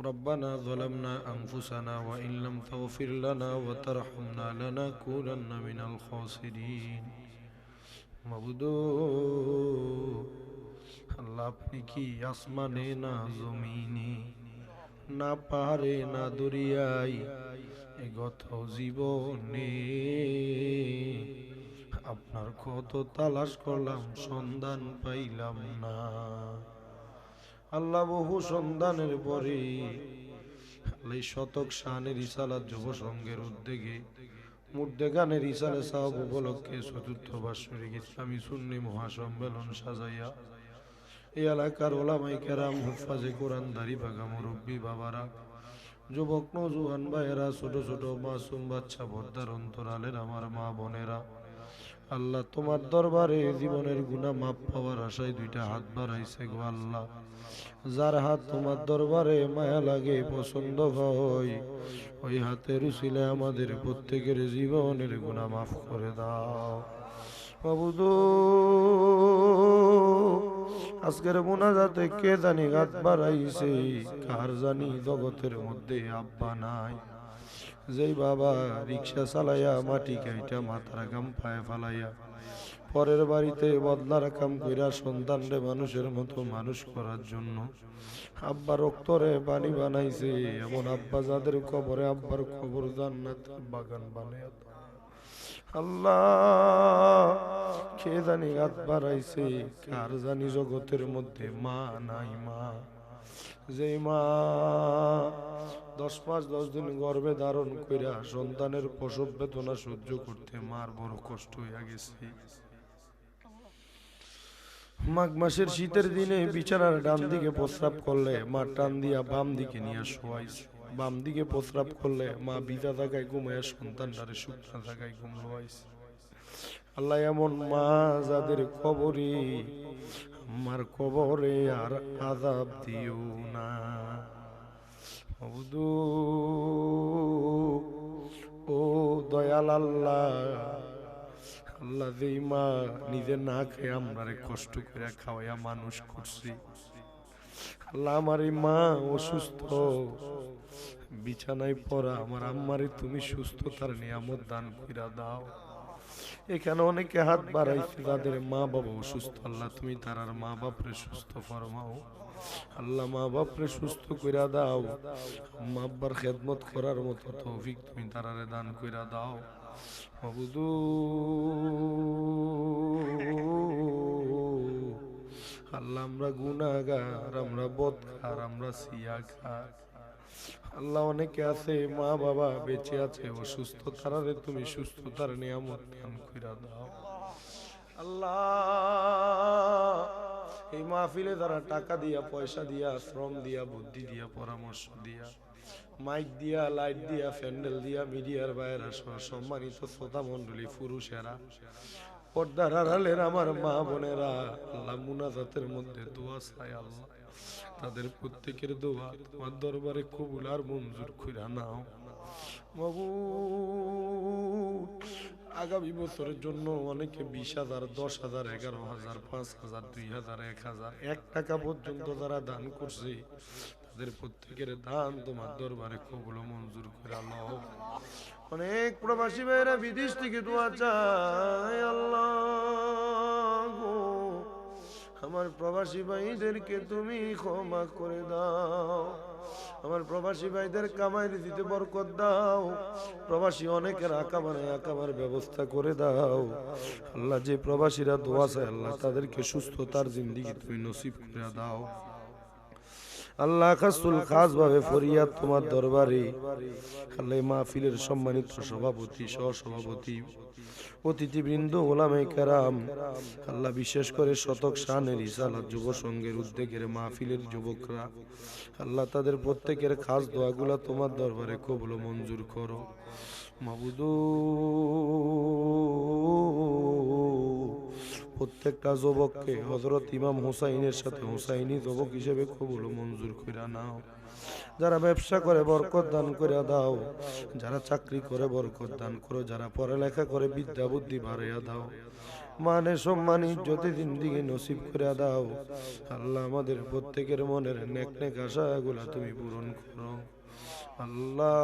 ربنا ظلمنا أنفسنا وإن لم تغفر لنا وترحمنا لنكونن من الخاسرين مبدو আল্লাহ আপনি কি আসমানে না জমিনে না পাহাড়ে না দরিয়ায় গত জীবনে আপনার কত তালাশ করলাম সন্ধান পাইলাম না। আল্লাহ বহু সন্ধানের পরে এই শতক শানের রিসালাত যুব সংঘের উদ্যোগে মুর্দেগানের রিসালে সাহাব উপলক্ষে চতুর্থ বার্ষিক ইসলামী সুন্নি মহাসম্মেলন সাজাইয়া এই এলাকার ওলামাই কেরাম, হুফাজে কোরআন, দাড়ি ভাগা মুরব্বী বাবারা, যুবক নওজোয়ান ভাইয়েরা, ছোট ছোট মাসুম বাচ্চা, পর্দার অন্তরালের আমার মা বোনেরা, আল্লাহ তোমার দরবারে জীবনের গুনাহ মাপ পাওয়ার আশায় 2টা হাত বাড়াইছে গো আল্লাহ। যার হাত তোমার দরবারে মায়া লাগে, পছন্দ হয়, ওই হাতের উসিলায় আমাদের প্রত্যেকের জীবনের গুনাহ মাফ করে দাও বাবুদো। আজকের মোনাজাতে কে জানি হাত বাড়াইছে, কার জানি জগতের মধ্যে আব্বা নাই। যেই বাবা রিক্সা চালাইয়া মাটি কাইটা মাথার গাম পায়ে ফালাইয়া পরের বাড়িতে বদলার কাম কইরা সন্তানরে মানুষের মতো মানুষ করার জন্য আব্বা রক্তরে পানি বানাইছে, এমন আব্বা যাদের কবরে আব্বার কবর জান্নাতের বাগান বানাইয়া আল্লাহ কে জানি হাত বাড়াইছে, কার জানি জগতের মধ্যে মা নাই। মা যে মা 10 মাস 10 দিন গর্ভে ধারণ কইরা সন্তানের প্রসব বেদনা সহ্য করতে মার বড় কষ্ট হইয়া গেছে। মাঘ মাসের শীতের দিনে বিছানার ডান দিকে প্রস্রাব করলে মা টান দিয়া বাম দিকে নিয়ে শোয়াইছে, বাম দিকে প্রস্রাব করলে মা ভিজা থাকায় ঘুমাইয়া সন্তানটারে শুকনা থাকায় ঘুমলোয়াইছে। আল্লাহ এমন মা যাদের কবরে আমার কবরে আর আযাব দিও না। মাবুদু, ও দয়াল আল্লাহ, আল্লাহ যেই মা নিজে না খেয়ে আমরারে কষ্ট করে খাওয়াইয়া মানুষ করছি, আল্লাহ আমার এই মা অসুস্থ বিছানায় পড়া আমার আম্মারে তুমি সুস্থতার নিয়ামত দান কইরা দাও। এখানে অনেকে হাত বাড়াইছে যাদের মা বাবা অসুস্থ, আল্লাহ তুমি তারার মা বাপরে সুস্থ ফরমাও। আল্লাহ মা বাপরে সুস্থ কইরা দাও, মা আব্বার খেদমত করার মতো তৌফিক তুমি তারারে দান কইরা দাও। মাবুদু, আল্লাহ আমরা গুনাহগার, আমরা বদকার, আমরা সিয়াখার। আল্লাহ অনেকে আছে মা বাবা বেঁচে আছে অসুস্থ, তারারে তুমি সুস্থতার নিয়ামত দান কইরা দাও। আল্লাহ এই মাহফিলে যারা টাকা দিয়া, পয়সা দিয়া, শ্রম দিয়া, বুদ্ধি দিয়া, পরামর্শ দিয়া, মাইক দিয়া, লাইট দিয়া, প্যান্ডেল দিয়া, মিডিয়ার বাইরে সহ সম্মানিত শ্রোতা মণ্ডলী, পুরুষেরা, পর্দার আড়ালের আমার মা বোনেরা, আল্লাহ মুনাজাতের মধ্যে দোয়া চাই, আল্লাহ তাদের প্রত্যেকের দোয়া তোমার দরবারে কবুল আর মঞ্জুর কইরা নাও। মাবুদ, আগামী বছরের জন্য অনেকে 20,000, 10,000, 11,000, 5,000, 2,000, 1,000, 1 টাকা পর্যন্ত যারা দান করছে, তাদের প্রত্যেকের দান তোমার দরবারে কবুল ও মঞ্জুর কইরা নাও। অনেক প্রবাসী ভাইরা বিদেশ থেকে দোয়া চায়, আল্লাহ গো আমার প্রবাসী ভাইদেরকে তুমি ক্ষমা করে দাও, আমার প্রবাসী ভাইদের কামাই দিতে বরকত দাও, প্রবাসী অনেকের আকামার ব্যবস্থা করে দাও। আল্লাহ যে প্রবাসীরা দোয়া চায়, আল্লাহ তাদেরকে সুস্থতার জিন্দেগি তুমি নসিব করে দাও। আল্লাহ খাস ভাবে ফরিয়াদ তোমার দরবারে, আল্লাহ মাহফিলের সম্মানিত সভাপতি, সহসভাপতি, অতিথিবৃন্দ, ওলামায়ে কেরাম, আল্লাহ বিশেষ করে শতক শানের রিসালাত যুব সংঘের উদ্যোগের মাহফিলের যুবকরা, আল্লাহ তাদের প্রত্যেকের খাস দোয়াগুলা তোমার দরবারে কবুল ও মঞ্জুর করো। মাবুদু, প্রত্যেকটা যুবককে হযরত ইমাম হুসাইনের সাথে হুসাইনি যুবক হিসেবে কবুল ও মঞ্জুর কইরা নাও। যারা ব্যবসা করে বরকত দান করে দাও, যারা চাকরি করে বরকত দান করো, যারা পড়ালেখা করে বিদ্যা বুদ্ধি বাড়াইয়া দাও, মানে সম্মান ইজ্জতে জিন্দেগি নসিব করে দাও। আল্লাহ আমাদের প্রত্যেকের মনের নেক নেক আশাগুলা তুমি পূরণ করো। আল্লাহ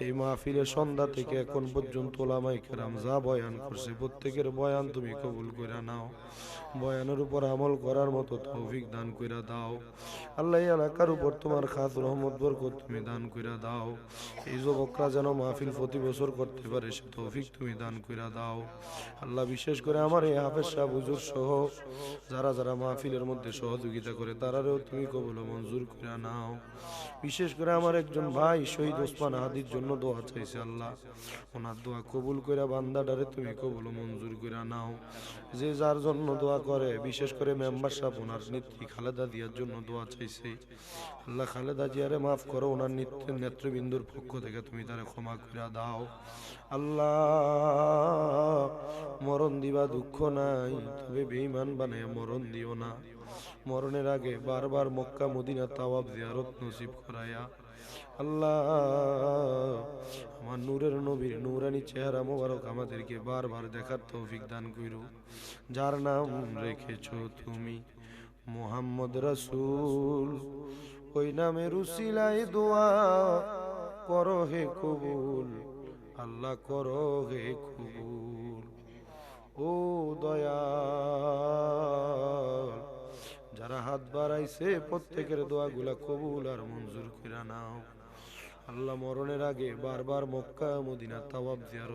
এই মাহফিলের সন্ধ্যা থেকে এখন পর্যন্ত ওলামায়ে কেরাম যা বয়ান করছে, প্রত্যেকের বয়ান তুমি কবুল করে নাও, বয়ানের উপর আমল করার মতো তৌফিক দান কইরা দাও। আল্লাহ এই এলাকার উপর তোমার খাস রহমত বরকত তুমি দান কইরা দাও। এই যুবকরা যেন মাহফিল প্রতি বছর করতে পারে সে তৌফিক তুমি দান কইরা দাও। আল্লাহ বিশেষ করে আমার এই হাফেজ সাহেব হুজুর সহ যারা যারা মাহফিলের মধ্যে সহযোগিতা করে তারারেও তুমি কবুল ও মঞ্জুর কইরা নাও। বিশেষ করে আমার একজন ভাই শহীদ ওসমান হাদির জন্য দোয়া চাইছে, আল্লাহ ওনার দোয়া কবুল কইরা বান্দাটারে তুমি কবুল ও মঞ্জুর কইরা নাও। যে যার জন্য দোয়া করে, বিশেষ করে মেম্বার সাহেব ওনার নেত্রী খালেদা জিয়ার জন্য দোয়া চাইছে, আল্লাহ খালেদা জিয়ারে মাফ করো, ওনার নেতৃবৃন্দুর পক্ষ থেকে তুমি তারে ক্ষমা কইরা দাও। আল্লাহ মরণ দিবা দুঃখ নাই, তবে বেঈমান বানায় মরণ দিও না। মরণের আগে বারবার মক্কা মদিনা তাওয়াব জিয়ারত নসিব করায়া আল্লাহ আমার নূরের নবীর নূরানি চেহারা মোবারক আমাদেরকে বারবার দেখার তৌফিক দান কইরো। যার নাম রেখেছো তুমি মুহাম্মদ রাসূল, ওই নামের উসিলায় দোয়া করো হে কবুল, আল্লাহ করো হে কবুল। ও দয়াল, যারা হাত বাড়াইছে প্রত্যেকের দোয়াগুলা কবুল আর মঞ্জুর কইরা নাও। আল্লাহ মরণের আগে বারবার মক্কা মদিনা তাওয়াব জিয়ারত